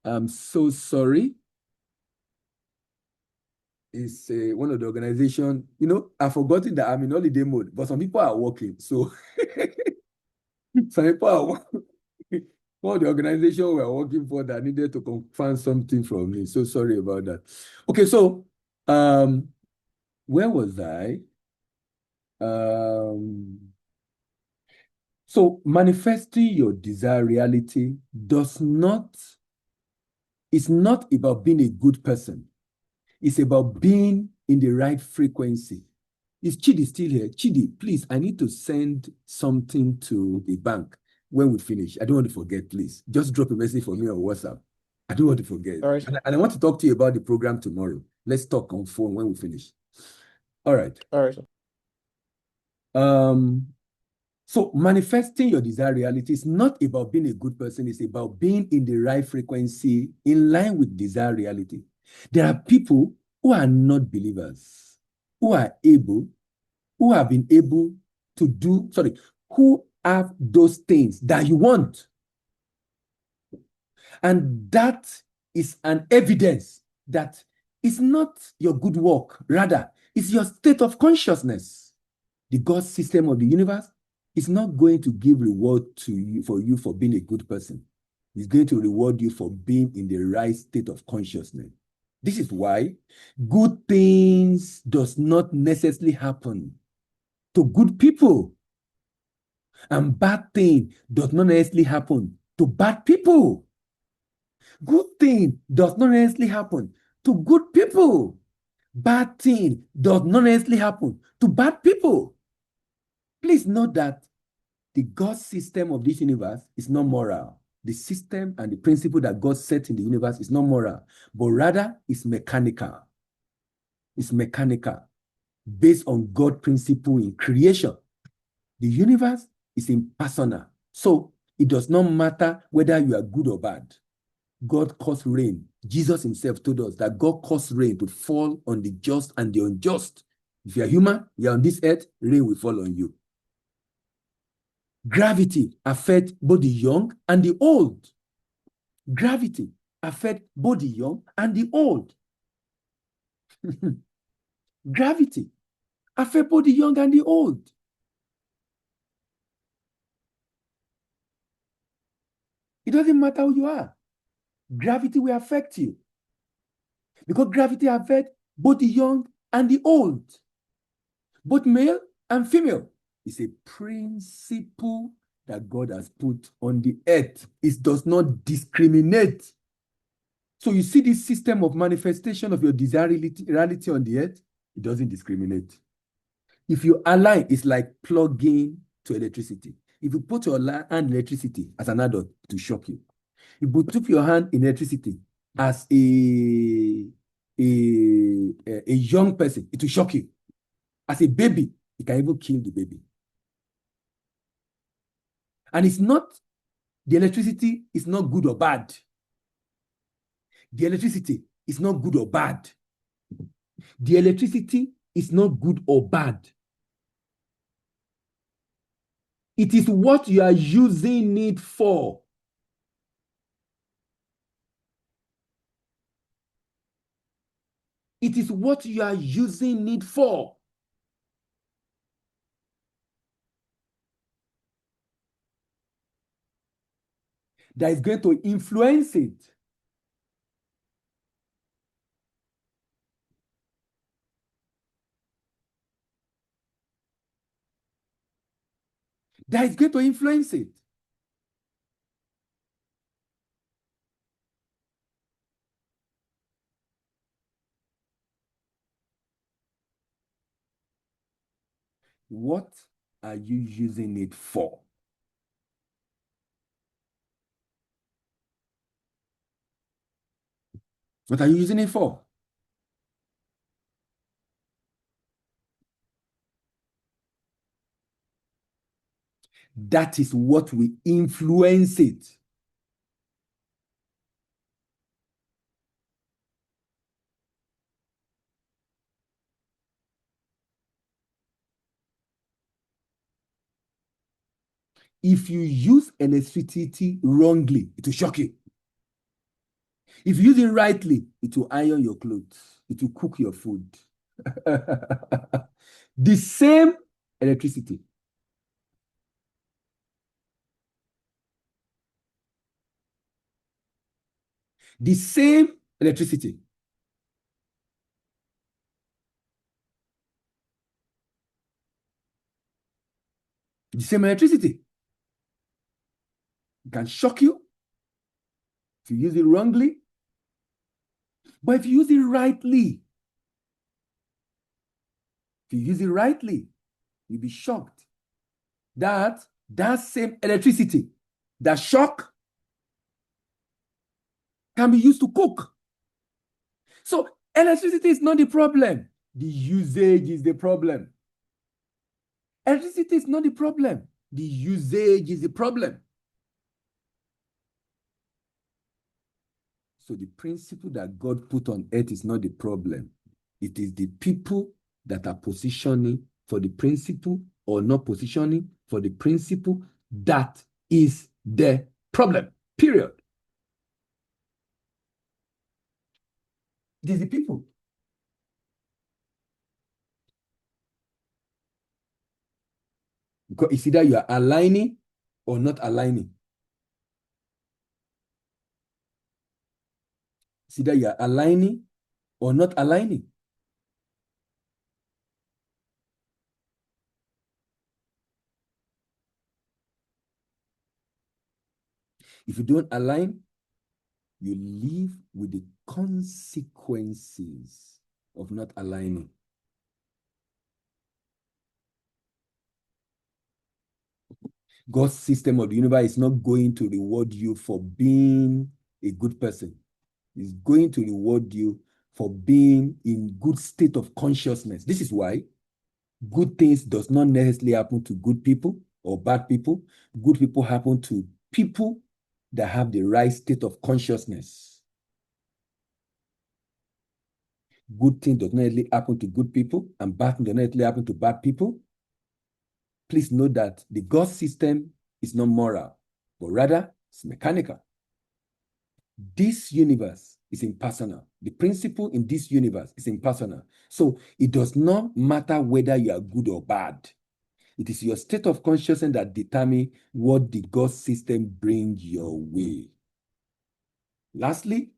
I'm so sorry. It's one of the organization, I've forgotten that I'm in holiday mode, but some people are working. So some people are working. One of the organization we're working for that needed to confirm something from me. So sorry about that. Okay, so um, where was I? Um, so manifesting your desired reality it's not about being a good person. It's about being in the right frequency. Is Chidi still here? Chidi, please, I need to send something to the bank when we finish. I don't want to forget, please. Just drop a message for me on WhatsApp. I don't want to forget. All right. And I want to talk to you about the program tomorrow. Let's talk on phone when we finish. All right. All right. Um, so manifesting your desired reality is not about being a good person, it's about being in the right frequency in line with desired reality. There are people who are not believers, who are able, who have been able to do, sorry, who have those things that you want. And that is an evidence that it's not your good work, rather, it's your state of consciousness. The God system of the universe is not going to give reward to you for being a good person. It's going to reward you for being in the right state of consciousness. This is why good things does not necessarily happen to good people, and bad thing does not necessarily happen to bad people. Good thing does not necessarily happen to good people. Bad thing does not necessarily happen to bad people. Please note that the God system of this universe is not moral. The system and the principle that God set in the universe is not moral, but rather is mechanical. It's mechanical, based on God principle in creation. The universe is impersonal. So it does not matter whether you are good or bad. God caused rain. Jesus himself told us that God caused rain to fall on the just and the unjust. If you are human, you are on this earth, rain will fall on you. Gravity affects both the young and the old. Gravity affects both the young and the old. Gravity affects both the young and the old. It doesn't matter who you are. Gravity will affect you. Because gravity affects both the young and the old, both male and female. It's a principle that God has put on the earth. It does not discriminate. So you see this system of manifestation of your reality on the earth, it doesn't discriminate. If you align, it's like plugging to electricity. If you put your hand in electricity as an adult, it will shock you. If you put your hand in electricity as a young person, it will shock you. As a baby, it can even kill the baby. And it's not, the electricity is not good or bad. The electricity is not good or bad. The electricity is not good or bad. It is what you are using it for. It is what you are using it for. That is going to influence it. That is going to influence it. What are you using it for? What are you using it for? That is what will influence it. If you use electricity wrongly, it will shock you. If you use it rightly, it will iron your clothes. It will cook your food. The same electricity. The same electricity. The same electricity. It can shock you if you use it wrongly. But if you use it rightly, you'll be shocked that that same electricity, that shock, can be used to cook. So electricity is not the problem. The usage is the problem. Electricity is not the problem. The usage is the problem. So the principle that God put on earth is not the problem. It is the people that are positioning for the principle or not positioning for the principle that is the problem. Period. It is the people. Because it's either you are aligning or not aligning. It's either you are aligning or not aligning. If you don't align, you live with the consequences of not aligning. God's system of the universe is not going to reward you for being a good person. It's going to reward you for being in good state of consciousness. This is why good things does not necessarily happen to good people or bad people. Good people happen to people that have the right state of consciousness. Good things does not necessarily happen to good people, and bad things does not necessarily happen to bad people. Please note that the God system is not moral, but rather it's mechanical. This universe is impersonal. The principle in this universe is impersonal. So it does not matter whether you are good or bad. It is your state of consciousness that determines what the God system brings your way. Lastly,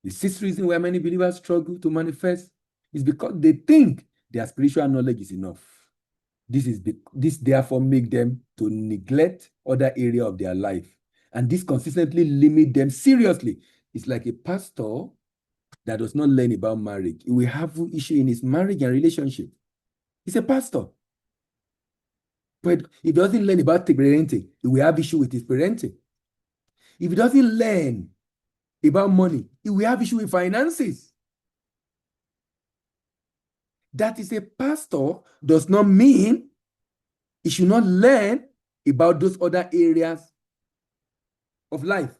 the sixth reason why many believers struggle to manifest is because they think their spiritual knowledge is enough. This therefore make them to neglect other area of their life. And this consistently limit them seriously. It's like a pastor that does not learn about marriage. He will have an issue in his marriage and relationship. He's a pastor. But he doesn't learn about parenting. He will have issue with his parenting. If he doesn't learn about money, he will have issue with finances. That is a pastor does not mean he should not learn about those other areas of life.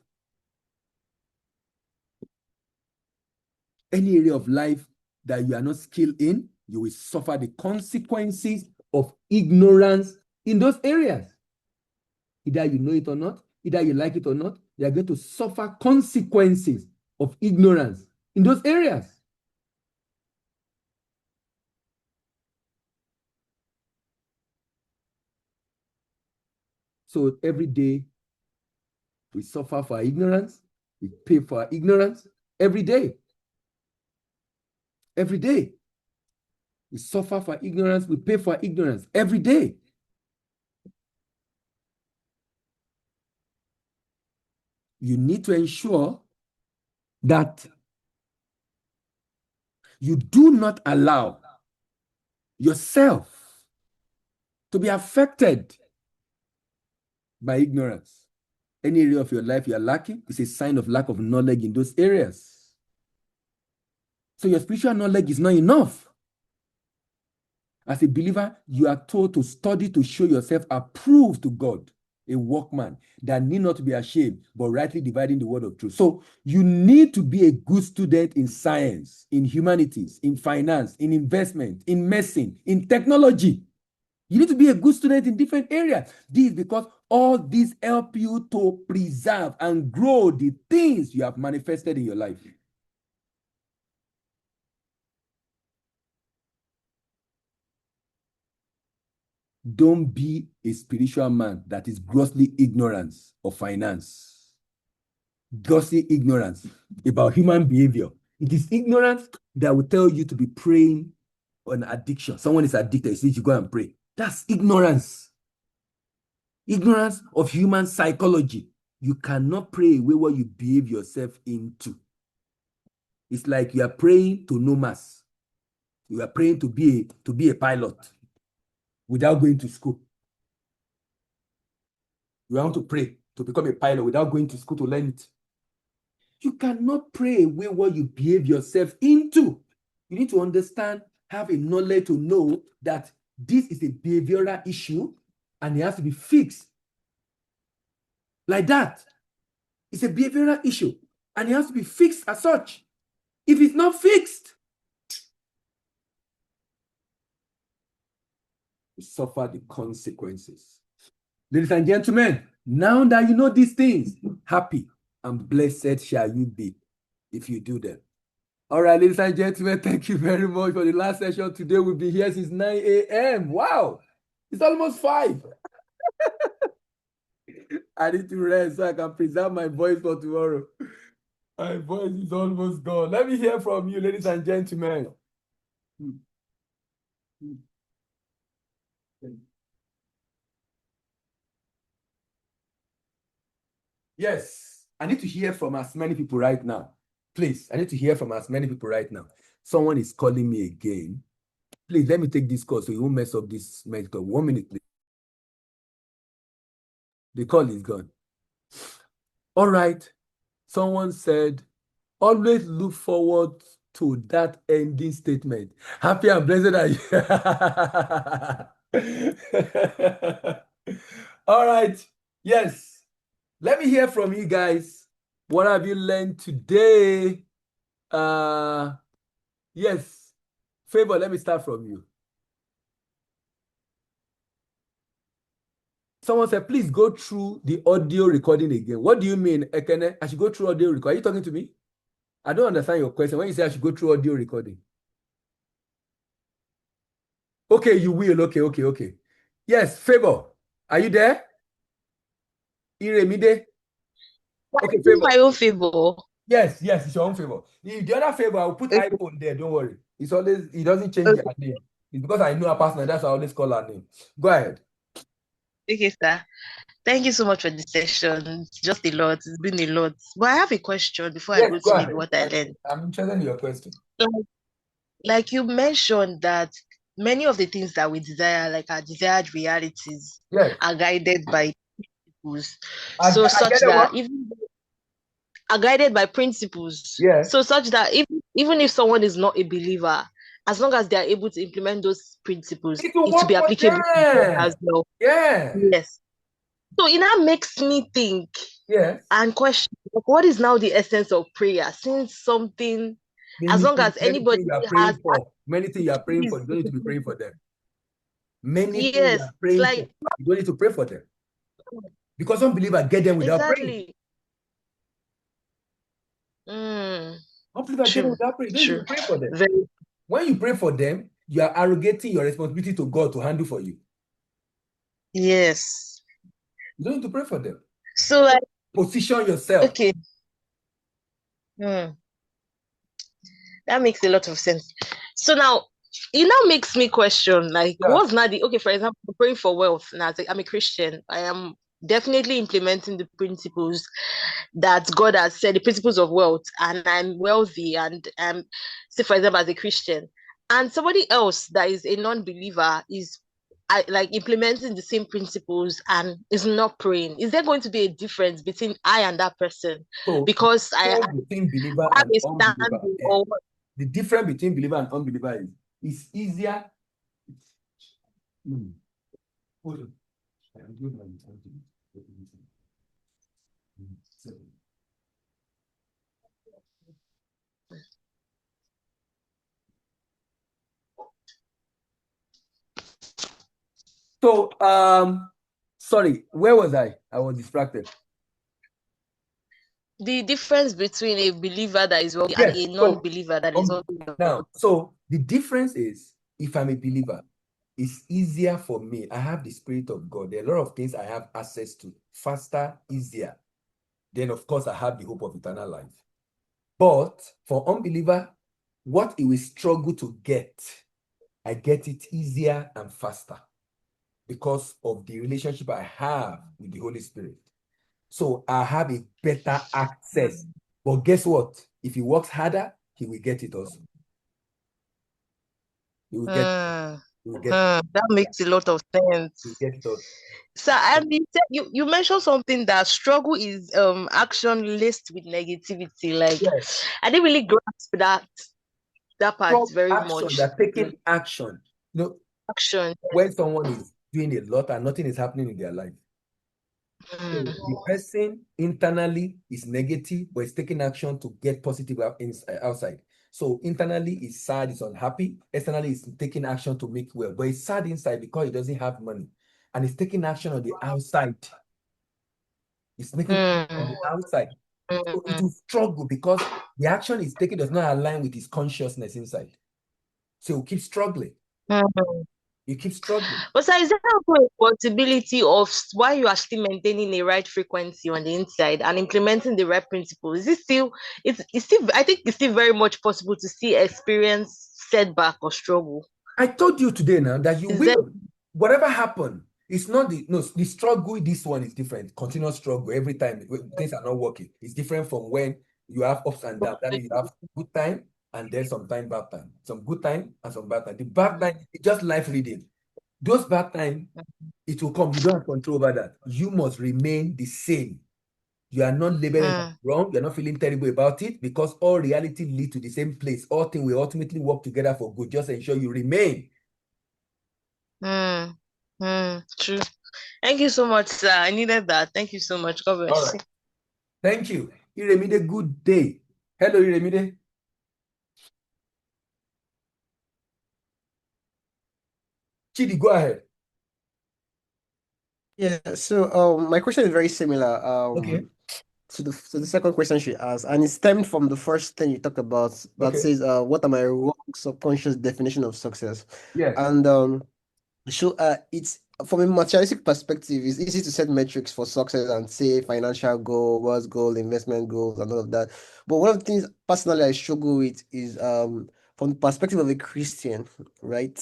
Any area of life that you are not skilled in, you will suffer the consequences of ignorance in those areas. Either you know it or not, either you like it or not, you are going to suffer consequences of ignorance in those areas. So every day we suffer for our ignorance, we pay for our ignorance every day. Every day. We suffer for ignorance, we pay for ignorance every day. You need to ensure that you do not allow yourself to be affected by ignorance. Any area of your life you are lacking is a sign of lack of knowledge in those areas. So your spiritual knowledge is not enough. As a believer, you are told to study to show yourself approved to God, a workman that need not be ashamed, but rightly dividing the word of truth. So you need to be a good student in science, in humanities, in finance, in investment, in medicine, in technology. You need to be a good student in different areas. This is because all these help you to preserve and grow the things you have manifested in your life. Don't be a spiritual man that is grossly ignorant of finance. Grossly ignorance about human behavior. It is ignorance that will tell you to be praying on addiction. Someone is addicted, so you go and pray. That's ignorance. Ignorance of human psychology. You cannot pray away what you behave yourself into. It's like you are praying to no mass. You are praying to be a pilot without going to school. You want to pray to become a pilot without going to school to learn it. You cannot pray away what you behave yourself into. You need to understand, have a knowledge to know that this is a behavioral issue and it has to be fixed. Like that. It's a behavioral issue and it has to be fixed as such. If it's not fixed, you suffer the consequences. Ladies and gentlemen, now that you know these things, happy and blessed shall you be if you do them. All right, ladies and gentlemen, thank you very much for the last session. Today we'll be here since 9 a.m. Wow, it's almost 5. I need to rest so I can preserve my voice for tomorrow. My voice is almost gone. Let me hear from you, ladies and gentlemen. Yes, I need to hear from as many people right now. Please, I need to hear from as many people right now. Someone is calling me again. Please, let me take this call so you won't mess up this medical. 1 minute, please. The call is gone. All right. Someone said, always look forward to that ending statement. Happy and blessed are you. All right. Yes. Let me hear from you guys. What have you learned today? Yes. Favor, let me start from you. Someone said, please go through the audio recording again. What do you mean, Ekene? I should go through audio recording. Are you talking to me? I don't understand your question. When you say I should go through audio recording. Okay, you will. Okay. Yes, Favor. Are you there? Iremide. Okay, It's Favor. my own favor. Yes, it's your own Favor. The other Favor, I'll put Okay. iPhone there. Don't worry. It doesn't change her name. It's because I know her personally. That's why I always call her name. Go ahead. Okay, sir. Thank you so much for the session. It's just a lot. It's been a lot. But I have a question before I Yes, go go to maybe ahead. what I learned. I'm interested in your question. Like, like you mentioned that many of the things that we desire, like our desired realities, Yes. are guided by principles. I So get such that that one. even are guided by principles. Yeah. So such that even if someone is not a believer, as long as they are able to implement those principles, It will it will work be for applicable to them as them. well. Yeah. Yes. So it now makes me think Yes. and question, like, what is now the essence of prayer? Since something, as long as Many anybody things you are has praying for. Many things you are praying for. activities, You don't need to be praying for them. Many things you yes, are praying like for. You don't need to pray for them. Because some believers get them without praying. exactly. Mm, Some believers get them true, without praying. You don't need true. to pray for them. Very When you pray for them, you are arrogating your responsibility to God to handle for you. yes. You don't need to pray for them. So like Position yourself. okay. Hmm. That makes a lot of sense. So now it now makes me question, like, Yeah. what's not the okay, for example, praying for wealth. Now, I'm a Christian. I am definitely implementing the principles that God has said, the principles of wealth, and I'm wealthy, and say, for example, as a Christian, and somebody else that is a non-believer is like implementing the same principles and is not praying. Is there going to be a difference between I and that person? So Because I between believer have and a unbeliever, standing or the difference between believer and unbeliever is it's easier. Hold on. I'm doing my something. So, sorry, where was I? I was distracted. The difference between a believer that is wealthy and Yes. a So, non-believer that is also now, wealthy. so the difference is, if I'm a believer, it's easier for me. I have the Spirit of God. There are a lot of things I have access to, faster, easier. Then, of course, I have the hope of eternal life. But for unbeliever, what he will struggle to get, I get it easier and faster because of the relationship I have with the Holy Spirit. So I have a better access. But guess what? If he works harder, he will get it also. He will get it. He will get it. That makes a lot of sense. He will get it also. So, and you mentioned something that struggle is action laced with negativity. Like, Yes. I didn't really grasp that part From very action, much. they're taking action. You know, Action. when someone is doing a lot and nothing is happening in their life. So the person internally is negative, but is taking action to get positive outside. So internally is sad, is unhappy. Externally is taking action to make well, but it's sad inside because he doesn't have money, and he's taking action on the outside. It's making on the outside. So it will struggle because the action he's taking does not align with his consciousness inside. So he'll keep struggling. You keep struggling. But sir, is there also a possibility of why you are still maintaining a right frequency on the inside and implementing the right principles? Is it still it's still I think it's still very much possible to see experience setback or struggle. I told you today now that you Is there will. Whatever happened, it's not the struggle. This one is different. Continuous struggle every time things are not working. It's different from when you have ups and downs. That is, you have good time and then sometimes bad time. Some good time and some bad time. The bad time is just life reading. Those bad time, it will come. You don't have control over that. You must remain the same. You are not labeling it wrong. You're not feeling terrible about it because all reality lead to the same place. All things will ultimately work together for good. Just ensure you remain. True. Thank you so much, sir. I needed that. Thank you so much. God bless. All right. Thank you. Iremide, good day. Hello, Iremide. Chidi, go ahead. Yeah, so my question is very similar Okay. to the second question she asked, and it stemmed from the first thing you talked about that Okay. says what are my wrong subconscious definition of success? Yes. And so it's from a materialistic perspective, it's easy to set metrics for success and say financial goal, wealth goal, investment goals, and all of that. But one of the things personally I struggle with is from the perspective of a Christian, right?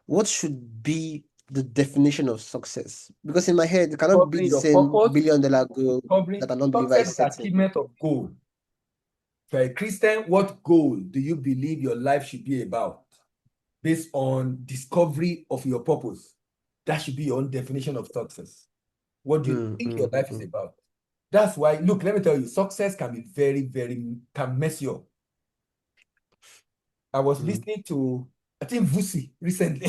What should be the definition of success? Because in my head, it cannot be Covering the your same purpose, billion-dollar goal covering that a non-believer success is is setting. achievement of goal. For a Christian, what goal do you believe your life should be about? Based on discovery of your purpose. That should be your own definition of success. What do you think your life is about? That's why, look, let me tell you, success can be can mess you up. I was listening to, I think, Vusi recently,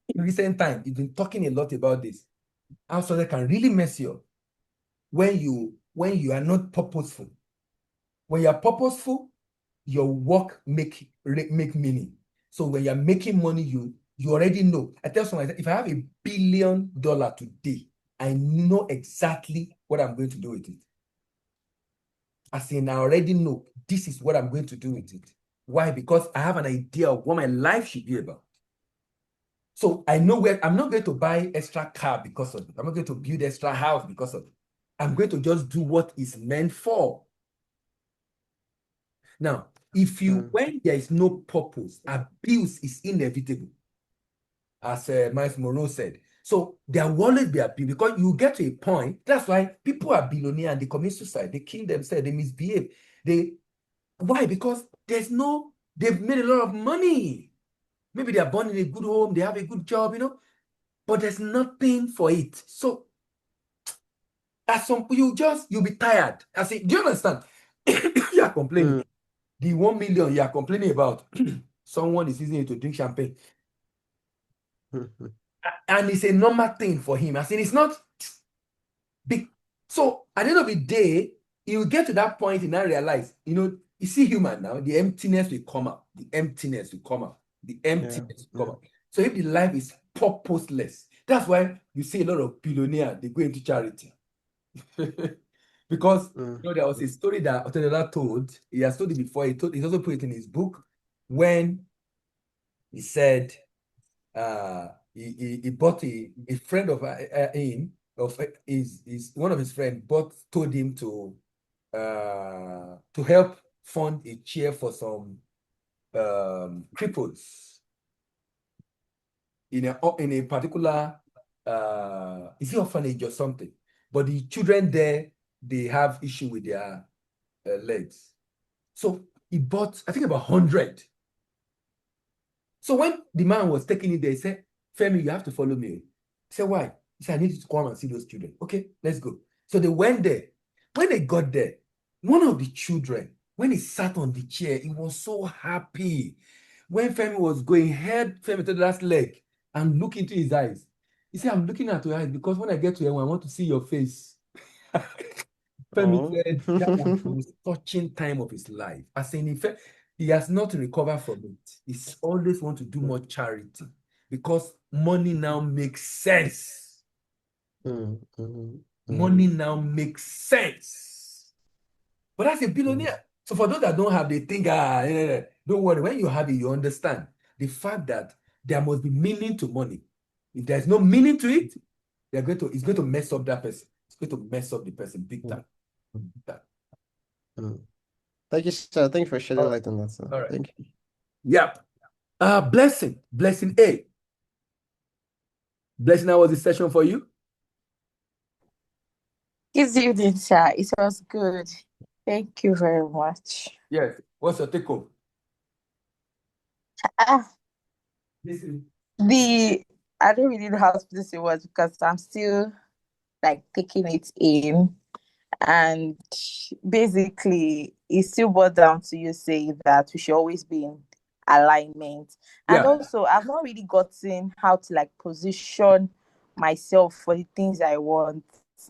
in recent time. He's been talking a lot about this. How success can really mess you up when you are not purposeful. When you are purposeful, your work make meaning. So when you're making money, you already know. I tell someone, if I have $1 billion today, I know exactly what I'm going to do with it. As in, I already know this is what I'm going to do with it. Why? Because I have an idea of what my life should be about. So I know where I'm not going to buy extra car because of it. I'm not going to build extra house because of it. I'm going to just do what is meant for. Now, when there is no purpose, abuse is inevitable, as Miles Monroe said. So there will always be abuse because you get to a point. That's why people are billionaires and they commit suicide. They kill themselves. They misbehave. Why? Because they've made a lot of money. Maybe they are born in a good home. They have a good job, but there's nothing for it. So at some point, you'll be tired. I say, do you understand? You are complaining. The 1 million you are complaining about, someone is using it to drink champagne. And it's a normal thing for him. I said, it's not big. So at the end of the day, he will get to that point and now realize, you see human now, the emptiness will come out. The emptiness will come out. The emptiness will come out. So if the life is purposeless, That's why you see a lot of billionaires, they go into charity. Because there was a story that Otedola told. He has told it before. He also put it in his book when he said he bought a friend of his one of his friends told him to help fund a chair for some cripples in a particular is it orphanage or something, but the children there, they have issue with their legs. So he bought, I think, about 100. So when the man was taking it there, he said, Femi, you have to follow me. He said, why? He said, I need you to come and see those children. Okay, let's go. So they went there. When they got there, one of the children, when he sat on the chair, he was so happy. When Femi was going, he held Femi to the last leg and looked into his eyes. He said, I'm looking at your eyes because when I get to heaven, I want to see your face. Femi said that was the most touching time of his life. As in fact, he has not recovered from it. He's always want to do more charity because money now makes sense. Money now makes sense. But that's a billionaire. So for those that don't have, they think, don't worry. When you have it, you understand the fact that there must be meaning to money. If there's no meaning to it, it's going to mess up that person. It's going to mess up the person big time. Thank you, sir. Thank you for shedding All right. light on that, sir. All right. Thank you. Yep. Blessing A. Blessing, how was the session for you? Good evening, sir. It was good. Thank you very much. Yes. What's your take home? Ah, Listen. I don't really know how to put this in words because I'm still like taking it in. And basically, it still boils down to you saying that we should always be in alignment. And Yeah. also, I've not really gotten how to like position myself for the things I want.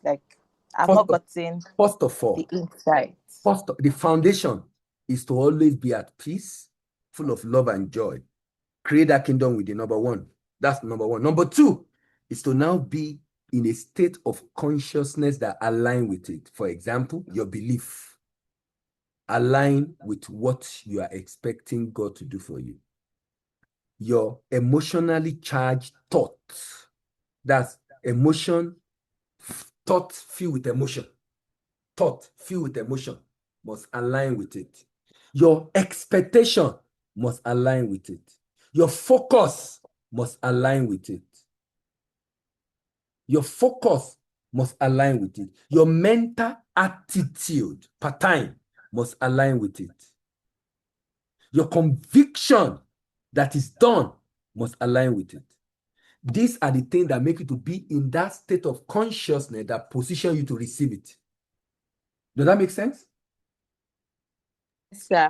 Like, I've not gotten First of all, the insight. the foundation is to always be at peace, full of love and joy. Create that kingdom with the number one. That's number one. Number two is to now be in a state of consciousness that align with it. For example, your belief align with what you are expecting God to do for you. Your emotionally charged thoughts, that's emotion, thought filled with emotion. Thought filled with emotion must align with it. Your expectation must align with it. Your focus must align with it. Your focus must align with it. Your mental attitude per time must align with it. Your conviction that is done must align with it. These are the things that make you to be in that state of consciousness that position you to receive it. Does that make sense? Yes, sir.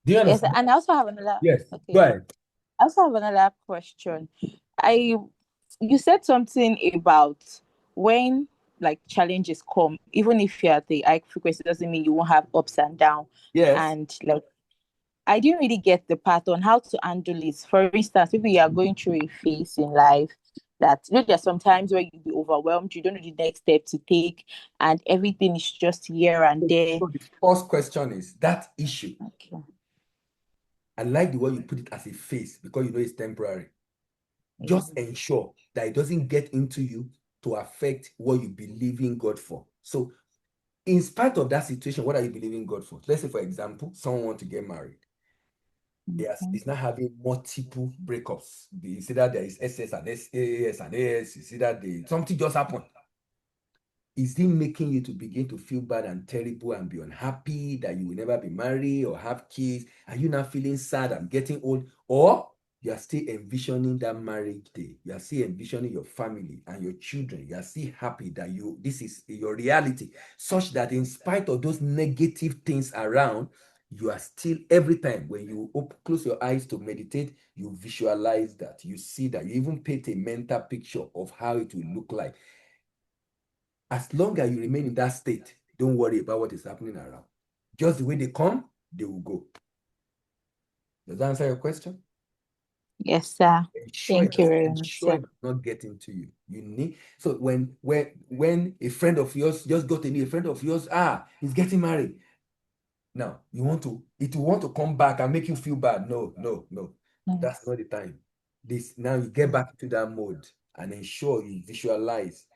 Do you Yes, understand? and I also have another. Yes. Okay. Go ahead. I also have another question. You said something about when like challenges come, even if you're at the high frequency, doesn't mean you won't have ups and downs. Yes. And like I didn't really get the part on how to handle it. For instance, maybe you are going through a phase in life that there's sometimes where you'll be overwhelmed, you don't know the next step to take, and everything is just here and there. So the first question is that issue. Okay. I like the way you put it as a phase because you know it's temporary. Just ensure that it doesn't get into you to affect what you believe in God for. So in spite of that situation, what are you believing God for? Let's say, for example, someone wants to get married. Yes, it's not having multiple breakups. You see that there is SS and SAS and AS. You see that something just happened. Is it making you to begin to feel bad and terrible and be unhappy that you will never be married or have kids? Are you now feeling sad and getting old? Or you are still envisioning that marriage day. You are still envisioning your family and your children. You are still happy that this is your reality, such that in spite of those negative things around, you are still, every time when you close your eyes to meditate, you visualize that, you see that, you even paint a mental picture of how it will look like. As long as you remain in that state, don't worry about what is happening around. Just the way they come, they will go. Does that answer your question? Yes, sir. Thank you very much, ensure sir. it does not get into you. You need, so when a friend of yours just got a new, a friend of yours, he's getting married. Now it will want to come back and make you feel bad. No, that's Yes. not the time. Now you get back to that mode and ensure you visualize.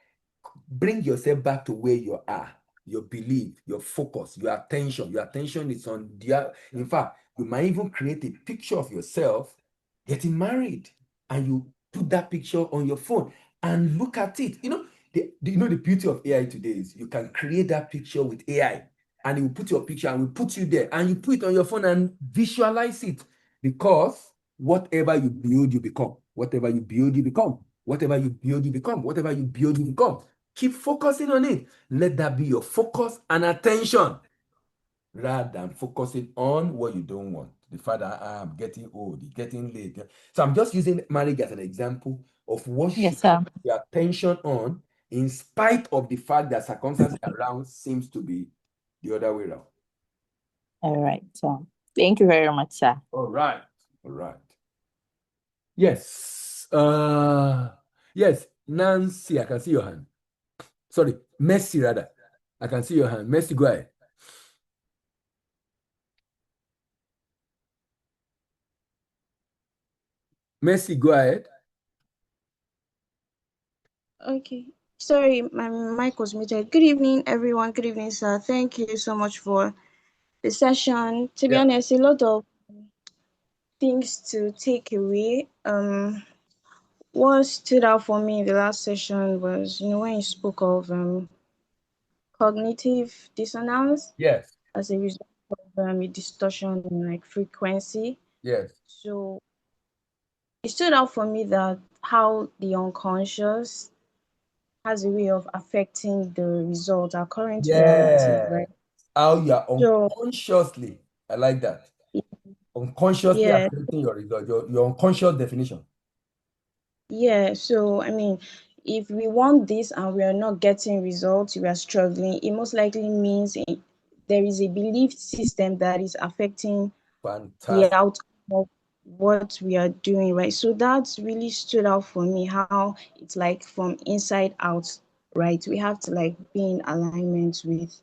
Bring yourself back to where you are, your belief, your focus, your attention. Your attention is on in fact, you might even create a picture of yourself getting married, and you put that picture on your phone and look at it. The beauty of AI today is you can create that picture with AI, and it will put your picture and will put you there, and you put it on your phone and visualize it, because whatever you build, you become. Whatever you build, you become. Whatever you build, you become. Whatever you build, you become. Keep focusing on it. Let that be your focus and attention, rather than focusing on what you don't want. The fact that I'm getting old, it's getting late. So I'm just using marriage as an example of what should Yes, sir. put your attention on, in spite of the fact that circumstances around seems to be the other way around. All right, sir. Thank you very much, sir. All right. Yes. Yes, Nancy, I can see your hand. Sorry, Mercy, rather. I can see your hand. Mercy, go ahead. Mercy, go ahead. Okay. Sorry, my mic was muted. Good evening, everyone. Good evening, sir. Thank you so much for the session. To be Yeah. honest, a lot of things to take away. What stood out for me in the last session was, when you spoke of cognitive dissonance Yes. as a result of a distortion in like frequency. Yes. So it stood out for me that how the unconscious has a way of affecting the result, our current reality, Yeah. right? How you are So unconsciously, I like that. Unconsciously yeah, affecting your result, your unconscious definition. yeah. So I mean, if we want this and we are not getting results, we are struggling, it most likely means there is a belief system that is affecting the Fantastic. outcome of what we are doing, right? So that's really stood out for me, how it's like from inside out, right? We have to like be in alignment with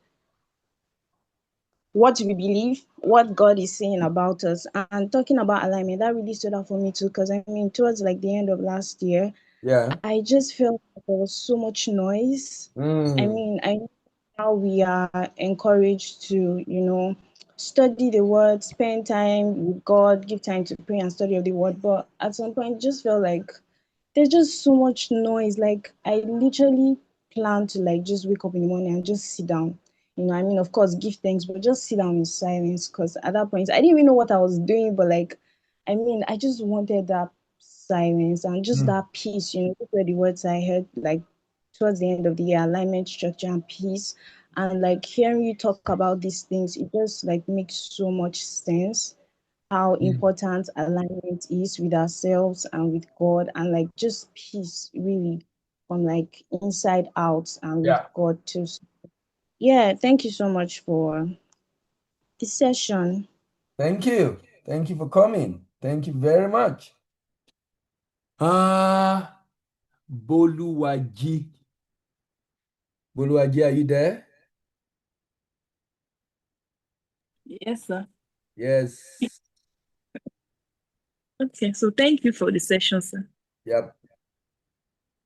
what we believe, what God is saying about us. And talking about alignment, that really stood out for me too, because I mean, towards like the end of last year, Yeah. I just felt like there was so much noise. I mean, I know how we are encouraged to, study the word, spend time with God, give time to pray and study of the word. But at some point, it just felt like there's just so much noise. Like I literally plan to like just wake up in the morning and just sit down. I mean, of course, give thanks, but just sit down in silence. Because at that point, I didn't even know what I was doing, but like, I mean, I just wanted that silence and just that peace. Those were the words I heard like towards the end of the year: alignment, structure, and peace. And like hearing you talk about these things, it just like makes so much sense how important alignment is with ourselves and with God, and like just peace really from like inside out and with Yeah. God too. So, yeah, thank you so much for the session. Thank you. Thank you for coming. Thank you very much. Boluwaji. Boluwaji, are you there? Yes, sir. Yes. Okay, so thank you for the session, sir. Yep.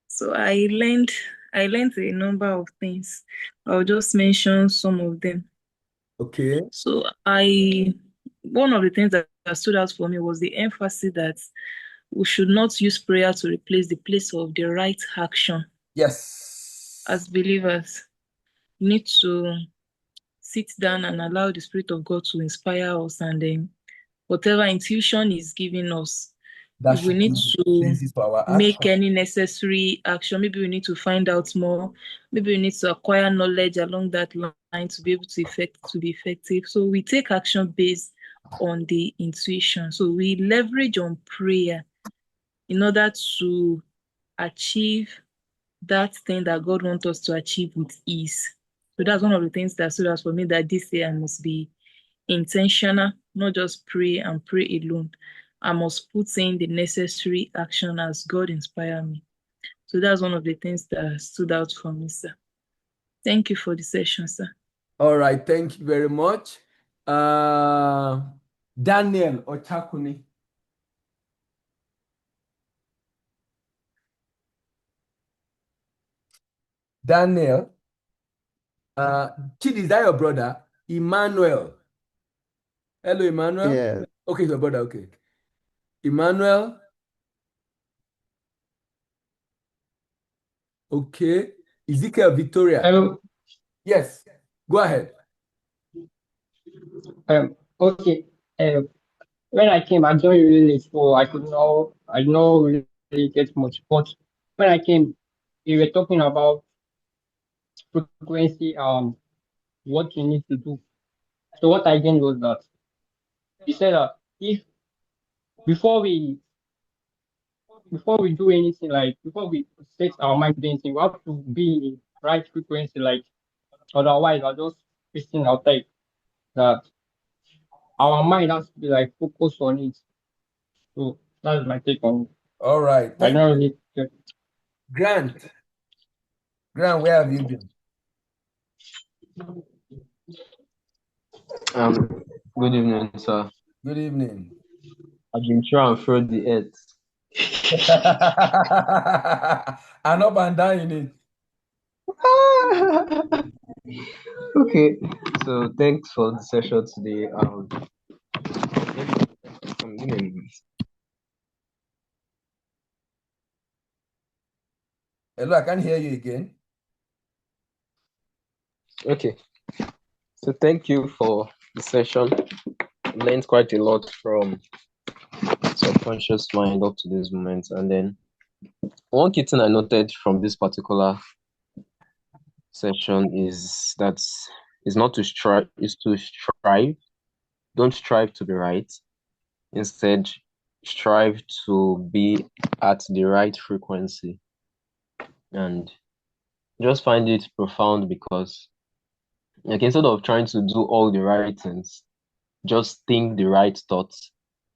So I learned a number of things. I'll just mention some of them. Okay. So one of the things that stood out for me was the emphasis that we should not use prayer to replace the place of the right action. Yes. As believers, we need to sit down and allow the Spirit of God to inspire us, and then whatever intuition is giving us, That if we should need be the to basis for our make action. any necessary action, maybe we need to find out more, maybe we need to acquire knowledge along that line to be able to be effective. So we take action based on the intuition. So we leverage on prayer in order to achieve that thing that God wants us to achieve with ease. So that's one of the things that stood out for me, that this year I must be intentional, not just pray and pray alone. I must put in the necessary action as God inspired me. So that's one of the things that stood out for me, sir. Thank you for the session, sir. All right, thank you very much. Daniel Ochakuni. Daniel. Chidi, is that your brother? Emmanuel. Hello, Emmanuel. Yeah. Okay, your brother. Okay. Emmanuel. Okay. Ezekiel Victoria. Hello. Yes. Go ahead. Okay. When I came, I joined really late, so I did not really get much. But when I came, we were talking about frequency, what you need to do. So what I gained was that he said that if before we do anything, like before we set our mind to do anything, we have to be in right frequency, like otherwise we're just wasting our time. That our mind has to be like focused on it. So that's my take on it. All right. I don't really get. Grant. Grant, where have you been? Good evening, sir. Good evening. I've been trying to throw the earth. I'm up and down in it. Okay, so thanks for the session today. Give me a minute. Hello, I can't hear you again. Okay, so thank you for the session. I learned quite a lot from subconscious mind up to this moment, and then one key thing I noted from this particular session is that is not to strive, is to strive. Don't strive to be right. Instead, strive to be at the right frequency. And just find it profound because, like, instead of trying to do all the right things, just think the right thoughts,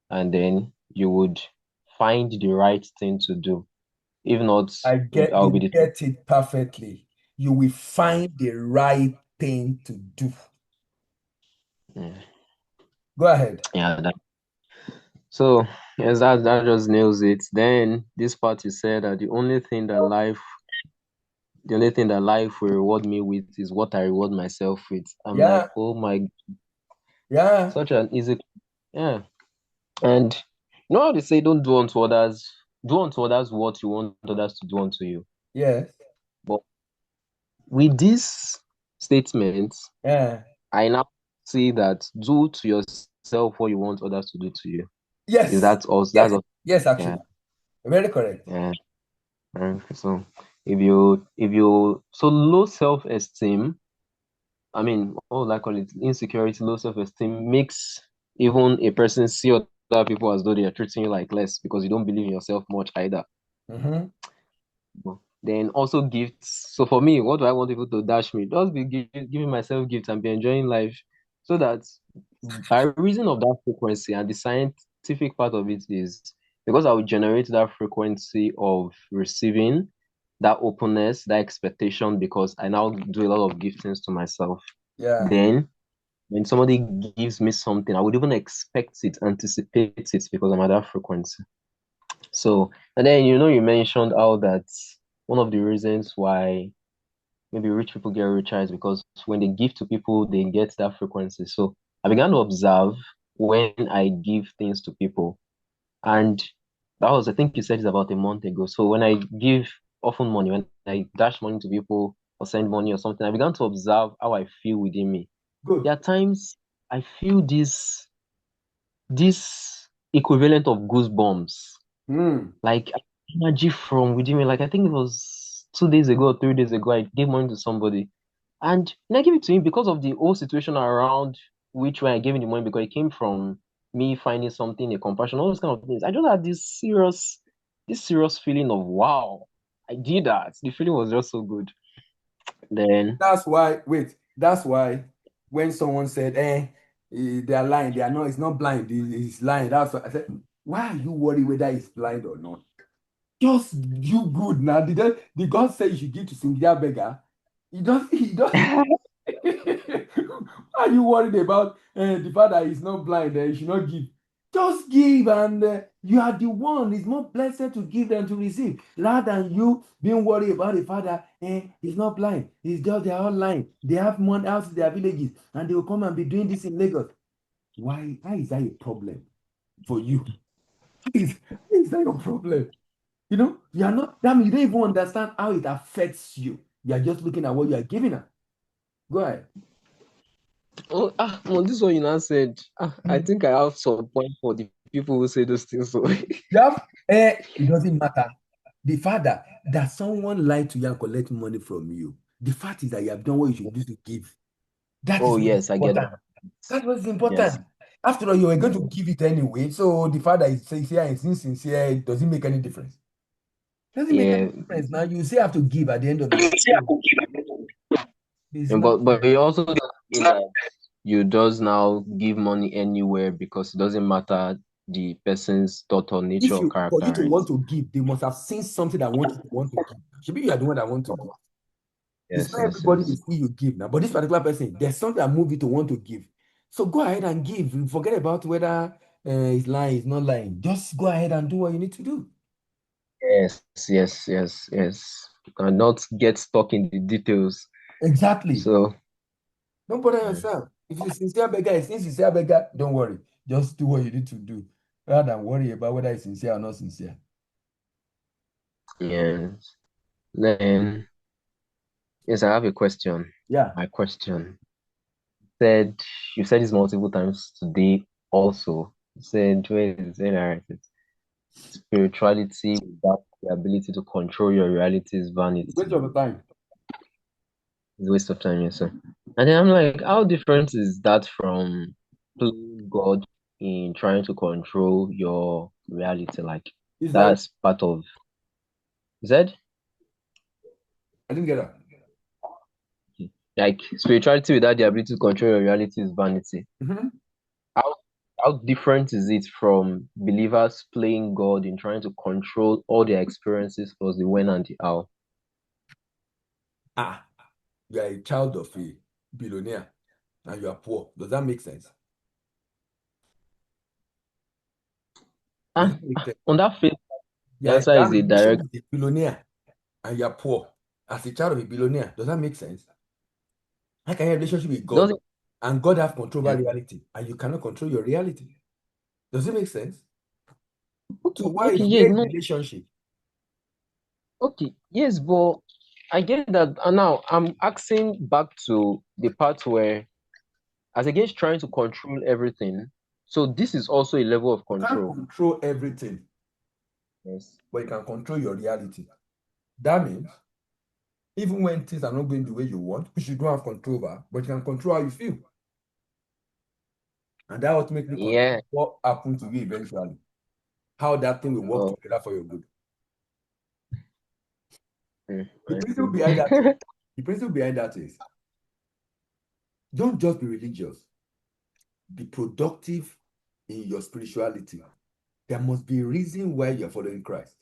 and then you would find the right thing to do. If not, I'll be get it perfectly. You will find the right thing to do. Yeah. Go ahead. Yeah. So yes, that just nails it. Then this part you said that the only thing that life will reward me with is what I reward myself with. I'm like, oh my, Yeah. such an easy, yeah. And you know how they say, don't do unto others what you want others to do unto you. Yes. But with this statement, Yeah. I now see that do to yourself what you want others to do to you. Yes. Is that also? Yes. That's also, Yes, actually. yeah. Very correct. Yeah. So if you so low self-esteem, I mean, what would I call it? Insecurity, low self-esteem makes even a person see other people as though they are treating you like less because you don't believe in yourself much either. Mm-hmm. Then also gifts. So for me, what do I want people to dash me? Just be giving myself gifts and be enjoying life, so that by reason of that frequency, and the scientific part of it is because I will generate that frequency of receiving, that openness, that expectation, because I now do a lot of giftings to myself. Yeah. Then when somebody gives me something, I would even expect it, anticipate it, because I'm at that frequency. So, and then you mentioned how that one of the reasons why maybe rich people get richer is because when they give to people, they get that frequency. So I began to observe when I give things to people, and that was, I think you said it about a month ago. So when I give often money, when I dash money to people or send money or something, I began to observe how I feel within me. Good. There are times I feel this equivalent of goosebumps, like energy from within me. Like I think it was 2 days ago or 3 days ago, I gave money to somebody, and I gave it to him because of the whole situation around which way I gave him the money, because it came from me finding something, a compassion, all those kind of things. I just had this serious feeling of wow, I did that. The feeling was just so good. Then that's why when someone said, they are lying, they are not, it's not blind, it's lying. That's what I said. Why are you worried whether he's blind or not? Just you good now. Did God say you should give to Cynthia beggar? He doesn't. Why are you worried about the fact that he's not blind and you should not give? Just give, and you are the one. It's more blessed to give than to receive, rather than you being worried about the fact that he's not blind. He's just they're all lying. They have money out in their villages, and they will come and be doing this in Lagos. Why? How is that a problem for you? How is that your problem? You are not. That means you don't even understand how it affects you. You are just looking at what you are giving her. Go ahead. Well, this one you now said. I think I have some point for the people who say those things. So It doesn't matter. The fact that someone lied to you and collect money from you, the fact is that you have done what you should do to give. That is oh what is yes, I get important. that. That's what's Yes. important. After all, you were going to give it anyway. So the fact that it's sincere and it's insincere, it doesn't make any difference. Doesn't make any Yeah. difference. Now you still have to give at the end of the day. It's And not. but you also don't mean that you does now give money anywhere because it doesn't matter the person's thought or nature or For character, you to right? want to give, they must have seen something that want you to want to give. Should be you are the one that want to give. It's Yes, not yes, everybody yes. will see you give now, but this particular person, there's something that move you to want to give. So go ahead and give. Forget about whether he's lying, he's not lying. Just go ahead and do what you need to do. Yes, yes, yes, yes. And not get stuck in the details. Exactly. So Don't bother yourself. If it's a sincere beggar, it's a sincere beggar, don't worry. Just do what you need to do rather than worry about whether it's sincere or not sincere. yes. Then yes, I have a question. Yeah. My question said you said this multiple times today also. You said where is it? All right, it's spirituality without the ability to control your reality is vanity. Waste of your time. It's a waste of time, yes, sir. And then I'm like, how different is that from playing God in trying to control your reality? Like It's like that's part of Z? I didn't get that. Like spirituality without the ability to control your reality is vanity. Mhm. How how different is it from believers playing God in trying to control all their experiences plus the when and the how? You are a child of a billionaire and you are poor. Does that make sense? Does Ah, that make sense? on that face, the Yeah, answer that is a relation direct with a billionaire and you are poor. As a child of a billionaire, does that make sense? How can you have a relationship with God doesn't. and God have control Yeah. over reality and you cannot control your reality? Does it make sense? So Okay, why okay, is yes, where is no, the relationship? okay, yes, but I get that. And now I'm asking back to the part where, as against trying to control everything, so this is also a level of You can't control. control everything, Yes. but you can control your reality. That means even when things are not going the way you want, which you don't have control over, but you can control how you feel. And that ultimately controls Yeah. what happens to you eventually. How that thing will work Oh, together for your good. The I principle see. behind that the principle behind that is don't just be religious. Be productive in your spirituality. There must be a reason why you're following Christ.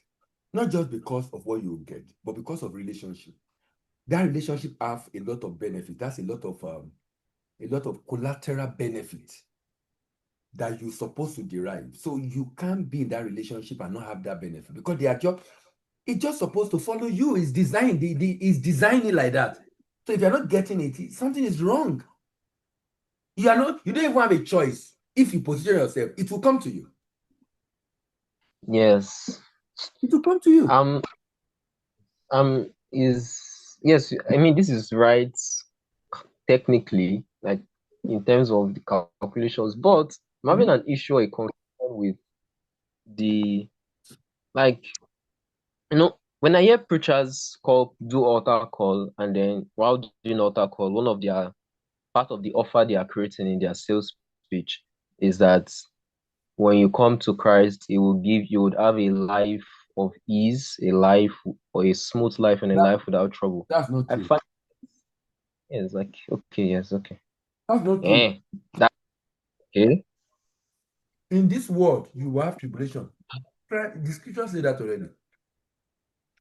Not just because of what you get, but because of relationship. That relationship have a lot of benefit. That's a lot of collateral benefit that you're supposed to derive. So you can't be in that relationship and not have that benefit because it's just supposed to follow you. It's designed, it's designing like that. So if you're not getting it, something is wrong. You don't even have a choice. If you position yourself, it will come to you. Yes. It will come to you. Is yes, I mean this is right technically, like in terms of the calculations, but I'm having an issue, a concern with the like when I hear preachers do altar call, and then while doing altar call, one of their part of the offer they are creating in their sales speech is that when you come to Christ, you would have a life of ease, a life or a smooth life and a life without trouble. That's not I true. find it's like okay, yes, okay. That's not true. That's okay. In this world, you will have tribulation. The scripture say that already.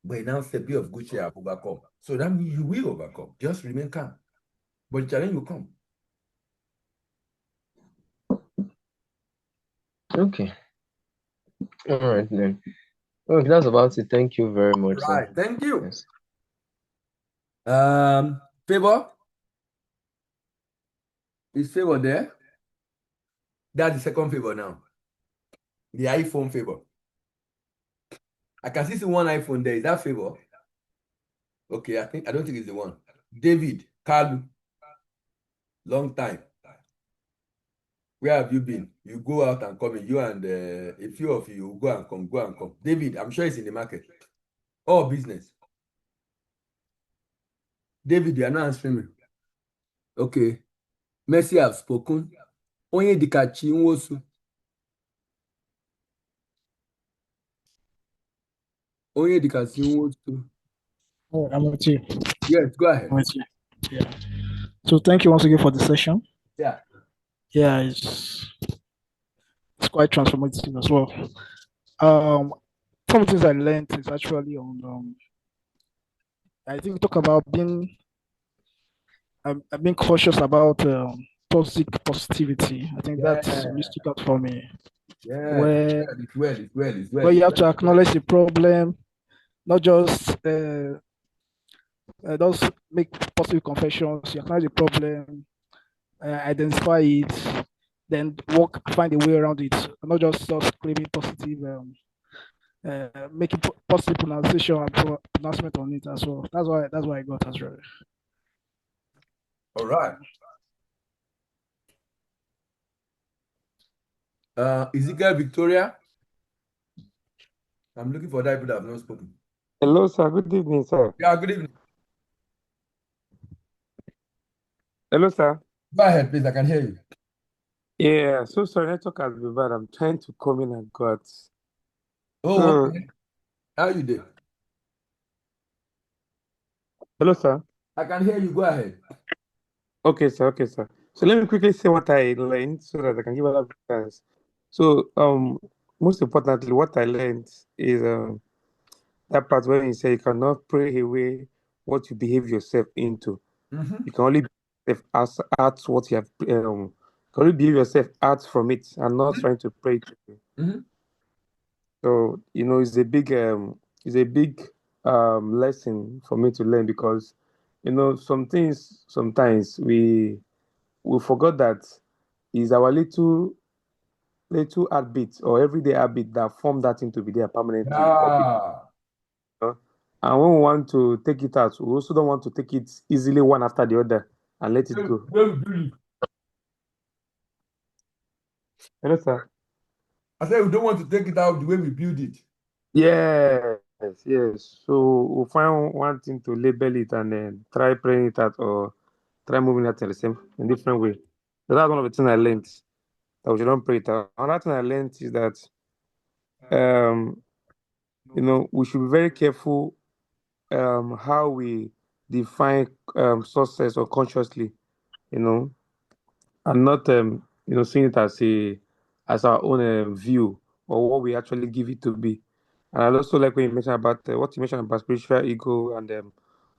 But now the be of good cheer have overcome. So that means you will overcome. Just remain calm. But the challenge will come. Okay. All right then. Okay, that's about it. Thank you very much, sir. Right. Thank you. Yes. Favor? Is Favor there? That's the second Favor now. The iPhone Favor. I can see one iPhone there. Is that Favor? Okay, I don't think it's the one. David, Kalu. Long time. Where have you been? You go out and come in. You and a few of you go and come. David, I'm sure it's in the market. All business. David, you are not answering me. Okay. Mercy have spoken. Onye dikachi nwosu. Onye dikachi nwosu. Oh, I'm with you. Yes, go ahead. I'm with you. Yeah. So thank you once again for the session. Yeah. Yeah, it's quite transformative as well. Some of the things I learned is actually on I think we talk about being cautious about toxic positivity. I think that's really stuck out for me. Yeah. Where It's well. where you have to acknowledge the problem, not just make positive confessions. You acknowledge the problem, identify it, then find a way around it. Not just claiming positive, making positive pronunciation and pronouncement on it as well. That's why I got as well. All right. Ezekiel Victoria. I'm looking for that people that have not spoken. Hello, sir. Good evening, sir. Yeah, good evening. Hello, sir. Go ahead, please. I can hear you. Yeah, so sorry, network has been bad. I'm trying to come in and got. Oh, okay. How you doing? Hello, sir. I can hear you. Go ahead. Okay, sir. Okay, sir. So let me quickly say what I learned so that I can give other guys. So, most importantly, what I learned is that part where you say you cannot pray away what you behave yourself into. You can only behave out what you have. You can only behave yourself out from it and not trying to pray it away. So it's a big lesson for me to learn because some things sometimes we forgot that is our little habit or everyday habit that form that thing to be there permanently. And when we want to take it out, we also don't want to take it easily one after the other and let it go. Hello, sir. I said we don't want to take it out the way we build it. Yes. So we'll find one thing to label it and then try praying it out or try moving it in different way. So that's one of the things I learned, that we should not pray it out. Another thing I learned is that we should be very careful how we define success or consciously, and not seeing it as our own view or what we actually give it to be. And I also like when you mentioned about what you mentioned about spiritual ego and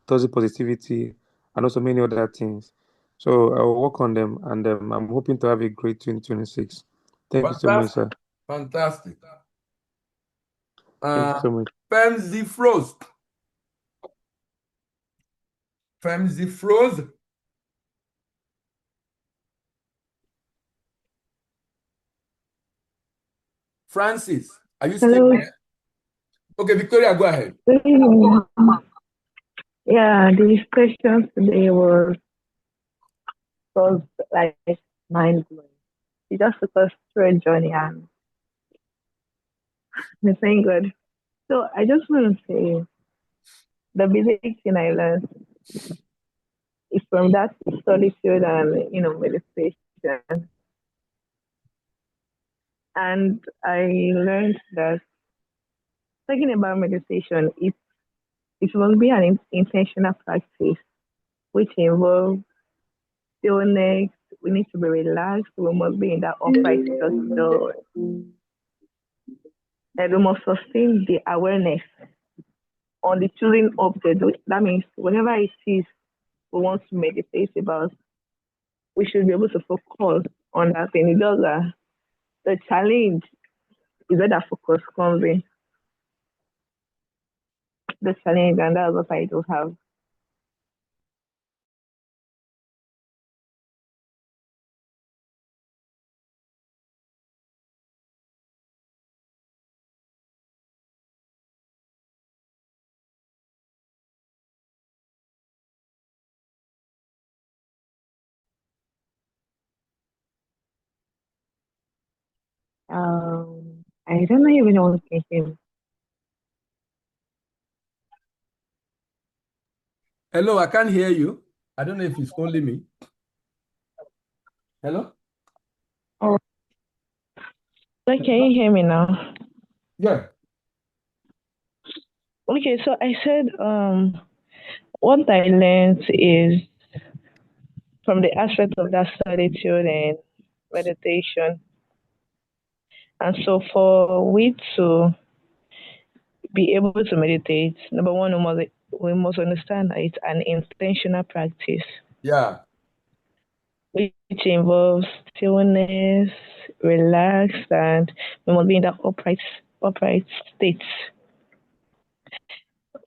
toxic positivity and also many other things. So I'll work on them, and I'm hoping to have a great 2026. Thank you so much, sir. Fantastic. Thank you so much. Femzi Froze. Francis, are you still there? Okay, Victoria, go ahead. Yeah, the discussion today was like mind blowing. It just took us through a journey and we're saying good. So I just want to say the basic thing I learned is from that solitude and meditation. And I learned that talking about meditation, it must be an intentional practice which involves stillness, We need to be relaxed. We must be in that upright posture. And we must sustain the awareness on the choosing object. That means whenever it is we want to meditate about, we should be able to focus on that thing. It does the challenge is where that focus comes in. The challenge, and that's what I do have. I don't know even know what to say. Hello, I can't hear you. I don't know if it's only me. Hello? Oh, so can you hear me now? Yeah. Okay, so I said what I learned is from the aspect of that solitude and meditation. And so for we to be able to meditate, number one, we must understand that it's an intentional practice, Yeah. which involves stillness, relaxed, and we must be in that upright state.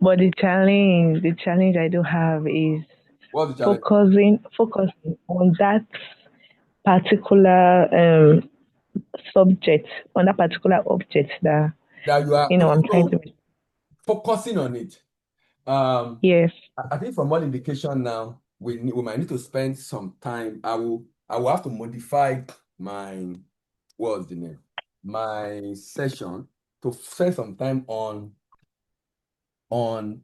But the challenge I do have is What's the challenge? focusing on that particular subject, on that particular object that That you are I'm trying to. focusing on it. Yes. I think from all indication now, we might need to spend some time. I will have to modify my what's the name? My session to spend some time on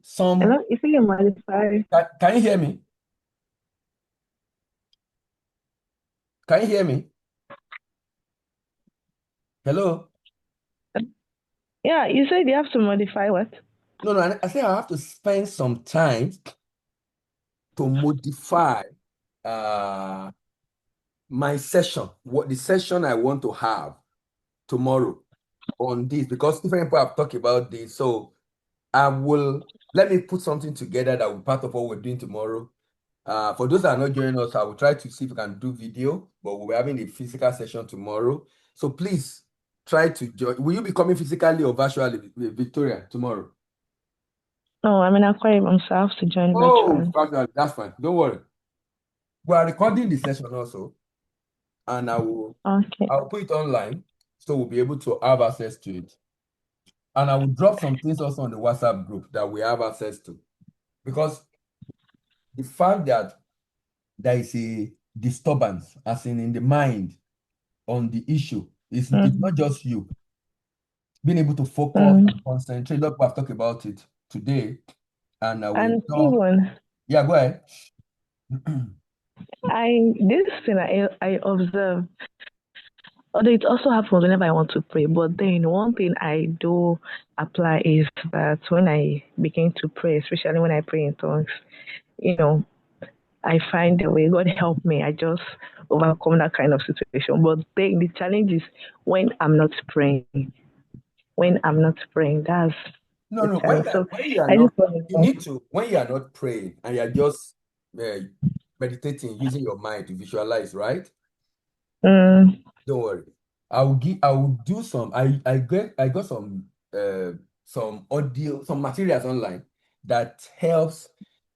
some. Hello, you think you modify? Can you hear me? Can you hear me? Hello? Yeah, you said you have to modify what? No, I said I have to spend some time to modify my session, what the session I want to have tomorrow on this, because different people have talked about this. So let me put something together that will be part of what we're doing tomorrow. For those that are not joining us, I will try to see if we can do video, but we'll be having a physical session tomorrow. So please try to join. Will you be coming physically or virtually, Victoria, tomorrow? No, I'm in Akwa Ibom, so I have to join Oh, virtually. virtually, that's fine. Don't worry. We are recording the session also, and I'll put it online so we'll be able to have access to it. And I will drop some things also on the WhatsApp group that we have access to. Because the fact that there is a disturbance, as in the mind, on the issue, it's not just you. Being able to focus and concentrate. Look, I've talked about it today. And even yeah, go ahead. this thing I observe, although it also happens whenever I want to pray, but then one thing I do apply is that when I begin to pray, especially when I pray in tongues, I find a way. God help me. I just overcome that kind of situation. But then the challenge is when I'm not praying. When I'm not praying, that's No. challenge. When you are I not, just want you need to, when you are not praying and you are just meditating, using your mind to visualize, right? Don't worry. I will do some. I got some audio, some materials online that helps.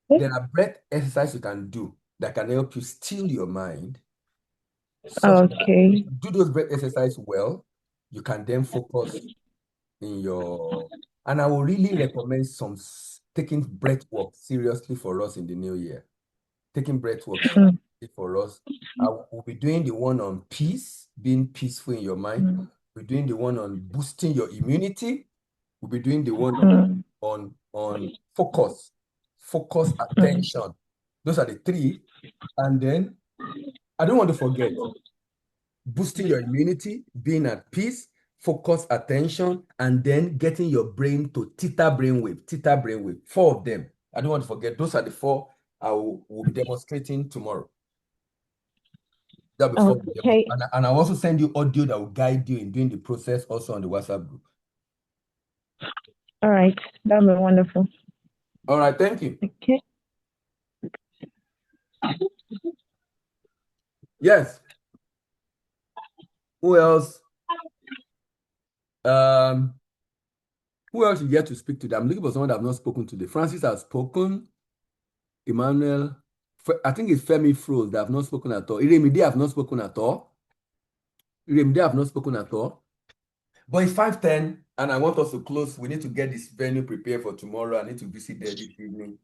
There are breath exercises you can do that can help you still your mind. Such that if you do those breath exercises well, you can then focus in your. And I will really recommend taking breath work seriously for us in the new year. Taking breath work seriously for us. I will be doing the one on peace, being peaceful in your mind. We're doing the one on boosting your immunity. We'll be doing the one on focus, attention. Those are the three. And then I don't want to forget boosting your immunity, being at peace, focus, attention, and then getting your brain to theta brainwave. 4 of them. I don't want to forget. Those are the 4 I will be demonstrating tomorrow. That'll be formidable. Okay. And I'll also send you audio that will guide you in doing the process also on the WhatsApp group. All right. That'll be wonderful. All right, thank you. Okay. Yes. Who else? Who else you get to speak to? I'm looking for someone that I've not spoken to. Francis has spoken. Emmanuel. I think it's Femi Froze that I've not spoken at all. Iremide have not spoken at all. Iremide have not spoken at all. But it's 5:10 and I want us to close. We need to get this venue prepared for tomorrow. I need to visit there this evening.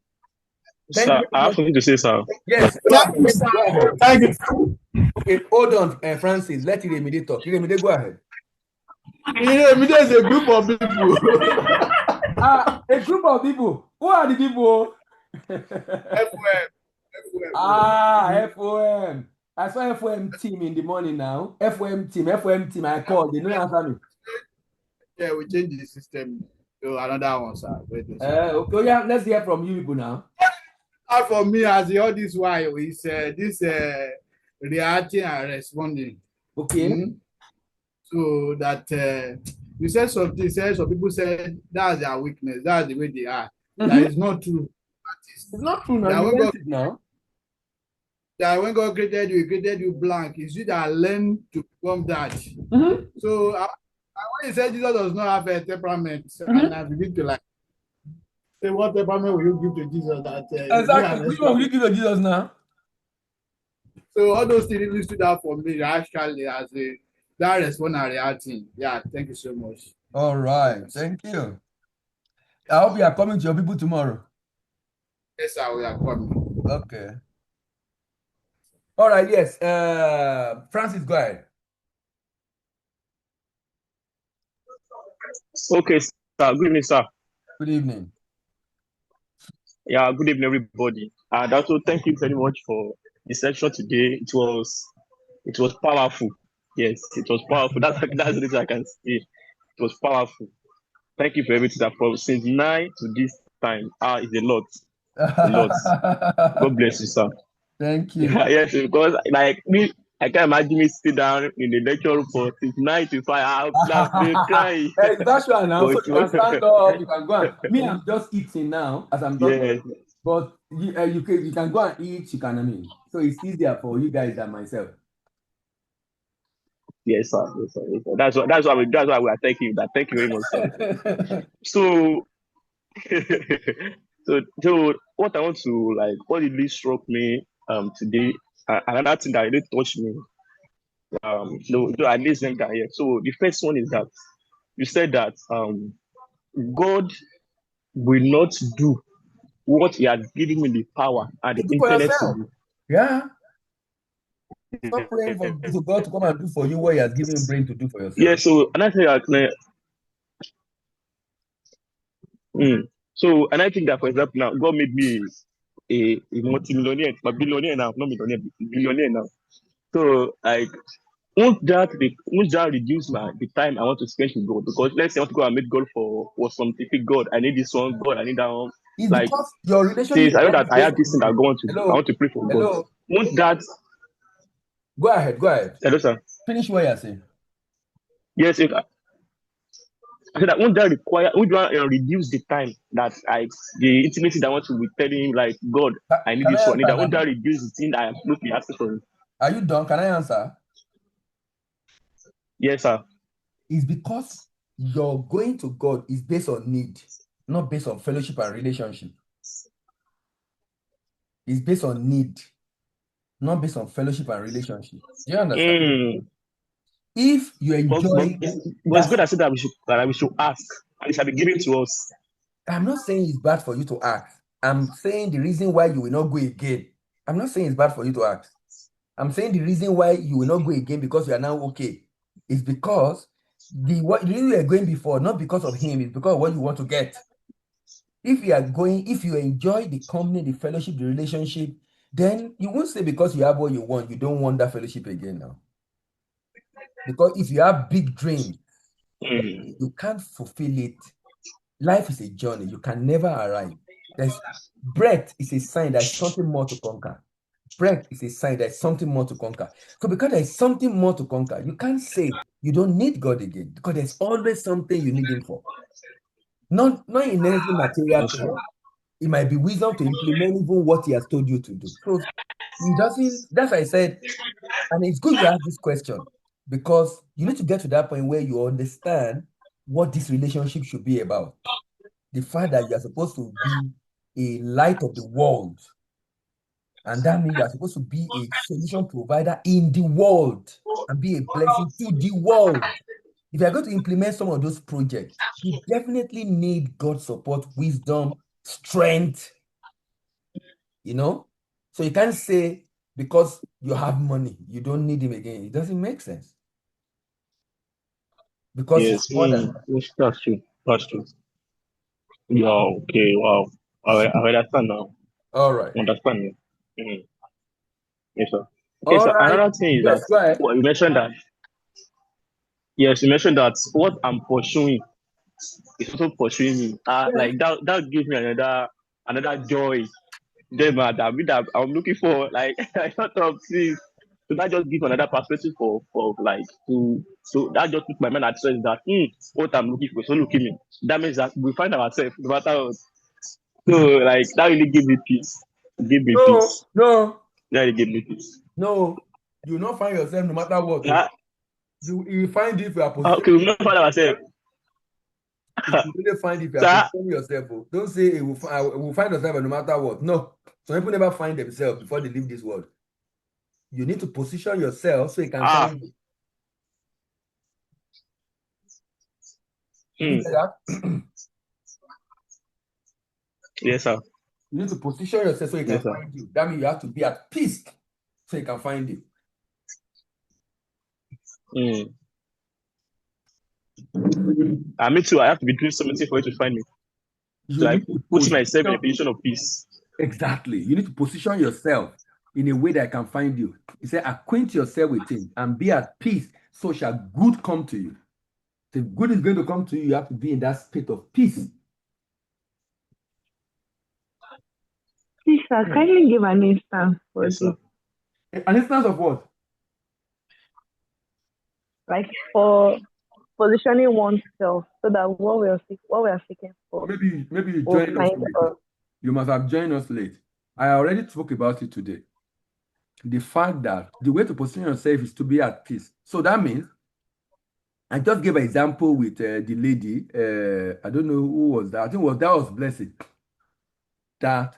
Thank Sir, you. I have something to say, sir. Yes, go ahead. Go ahead. Thank you. Okay, hold on, Francis. Let Iremide talk. Iremide, go ahead. Iremide is a group of people. A group of people. Who are the people? FOM. FOM. I saw FOM team in the morning now. FOM team. I called. They don't answer me. Yeah, we changed the system to another one, sir. Okay, yeah, let's hear from you people now. For me, as the all this while, is this reacting and responding. Okay. So that you said something, some people said that's their weakness, that's the way they are. That is not true. It's not true now. That when God created you, He created you blank. It's you that learn to become that. So when He said Jesus does not have a temperament, and I begin to say, what temperament will you give to Jesus? That exactly. Which one will you give to Jesus now? So all those things really stood out for me actually as that response and reacting. Yeah, thank you so much. All right, thank you. I hope you are coming to your people tomorrow. Yes, sir, we are coming. Okay. All right, yes. Francis, go ahead. Okay, sir. Good evening, sir. Good evening. Yeah, good evening, everybody. And also, thank you very much for the session today. It was powerful. Yes, it was powerful. That's the reason I can say it was powerful. Thank you for everything that from since 9 to this time. It's a lot. A lot. God bless you, sir. Thank you. Yes, because like me, I can't imagine me sit down in the lecture room for since 9 to 5. I've been crying. That's right now. So you can stand up, you can go and me, I'm just eating now as I'm talking. Yes. But you can go and eat, so it's easier for you guys than myself. Yes, sir. Yes, sir. Yes, sir. That's why we are thanking you. Thank you very much, sir. So, so what I want to what really struck me today, another thing that really touched me, at least here. So the first one is that you said that God will not do what He has given me the power and the internet to do. Yeah. Stop praying for God to come and do for you what He has given you brain to do for yourself. Yeah, so another thing, so and I think that for example now God made me a multi-millionaire, but billionaire now, not millionaire, billionaire now. So like won't that reduce the time I want to spend with God? Because let's say I want to go and meet God for something. God, I need this one, God, I need that one. It's like because your relationship. Since I know that I have this thing that I want to pray for God. Won't that Go ahead. Hello, sir. Finish what you're saying. Yes, I said that won't that reduce the time that the intimacy that I want to be telling him, like, God, I need this one. That won't that reduce the thing that I am supposed to be asking for him? Are you done? Can I answer? Yes, sir. It's because your going to God is based on need, not based on fellowship and relationship. It's based on need, not based on fellowship and relationship. Do you understand? If you enjoy, but God has said that we should ask, and it shall be given to us. I'm not saying it's bad for you to ask. I'm saying the reason why you will not go again. I'm not saying it's bad for you to ask. I'm saying the reason why you will not go again because you are now okay is because the reason you are going before, not because of him, it's because of what you want to get. If you are going, if you enjoy the company, the fellowship, the relationship, then you won't say because you have what you want, you don't want that fellowship again now. Because if you have big dreams, you can't fulfill it. Life is a journey. You can never arrive. Breath is a sign there's something more to conquer. breath is a sign there's something more to conquer. So because there's something more to conquer, you can't say you don't need God again, because there's always something you need him for. Not in anything material thing. It might be wisdom to implement even what he has told you to do. So he doesn't, that's why I said, and it's good you ask this question, because you need to get to that point where you understand what this relationship should be about. The fact that you are supposed to be a light of the world. And that means you are supposed to be a solution provider in the world and be a blessing to the world. If you are going to implement some of those projects, you definitely need God's support, wisdom, strength, you know? So you can't say because you have money, you don't need him again. It doesn't make sense. Because Yes, it's more than that. yes, that's true. That's true. Yeah, okay, wow. I understand now. All right. Understand. Yes, sir. Okay, All so right. another thing is that Yes, go ahead. well, you mentioned that. Yes, you mentioned that what I'm pursuing is also pursuing me. Like that gives me another joy. Then that I'm looking for. Like I thought of things. So that just gives another perspective for like to so that just puts my mind at rest that what I'm looking for. So look at me. That means that we find ourselves no matter what. So like that really gives me peace. Give me peace. No. That really gives me peace. No. You will not find yourself no matter what. Yeah. You will find if you are Okay, positioning. we not find ourselves. If you really find if you are Sir? positioning yourself, don't say it will find yourself no matter what. No. Some people never find themselves before they leave this world. You need to position yourself so you can find it. Did you get that? Yes, sir. You need to position yourself so you can Yes, sir. find you. That means you have to be at peace so you can find you. Me too. I have to be doing something for you to find me. You So I need to put myself in a position. position of peace. Exactly. You need to position yourself in a way that I can find you. He said, acquaint yourself with him and be at peace, so shall good come to you. If good is going to come to you, you have to be in that state of peace. Please, sir, kindly give an instance for Yes, this. An instance of what? Like for positioning oneself so that what we are seeking for Maybe you will joined us find late. us. You must have joined us late. I already spoke about it today. The fact that the way to position yourself is to be at peace. So that means, I just gave an example with the lady. I don't know who was that. I think that was Blessing. That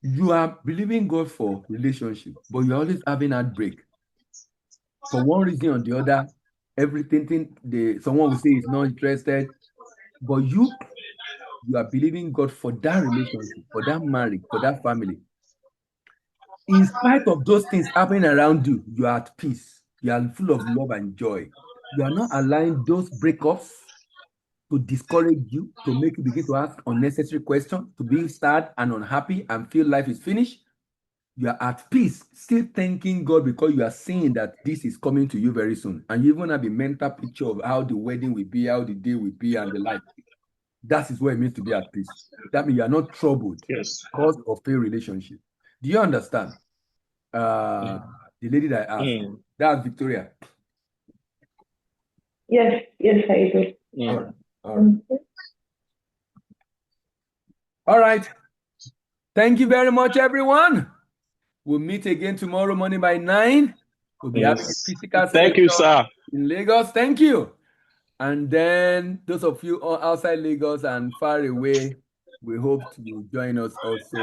you are believing God for relationship, but you're always having heartbreak. For one reason or the other, everything someone will say is not interested, but you are believing God for that relationship, for that marriage, for that family. In spite of those things happening around you, you are at peace. You are full of love and joy. You are not allowing those breakups to discourage you, to make you begin to ask unnecessary questions, to be sad and unhappy and feel life is finished. You are at peace, still thanking God because you are seeing that this is coming to you very soon. And you even have a mental picture of how the wedding will be, how the day will be, and the like. That is what it means to be at peace. That means you are not troubled because of a relationship. Do you understand? The lady that I asked, that's Victoria. Yes, I do. All right. All right. Thank you very much, everyone. We'll meet again tomorrow morning by 9. We'll be having a physical Thank you, sir. in Lagos. Thank you. And then those of you outside Lagos and far away, we hope to join us also.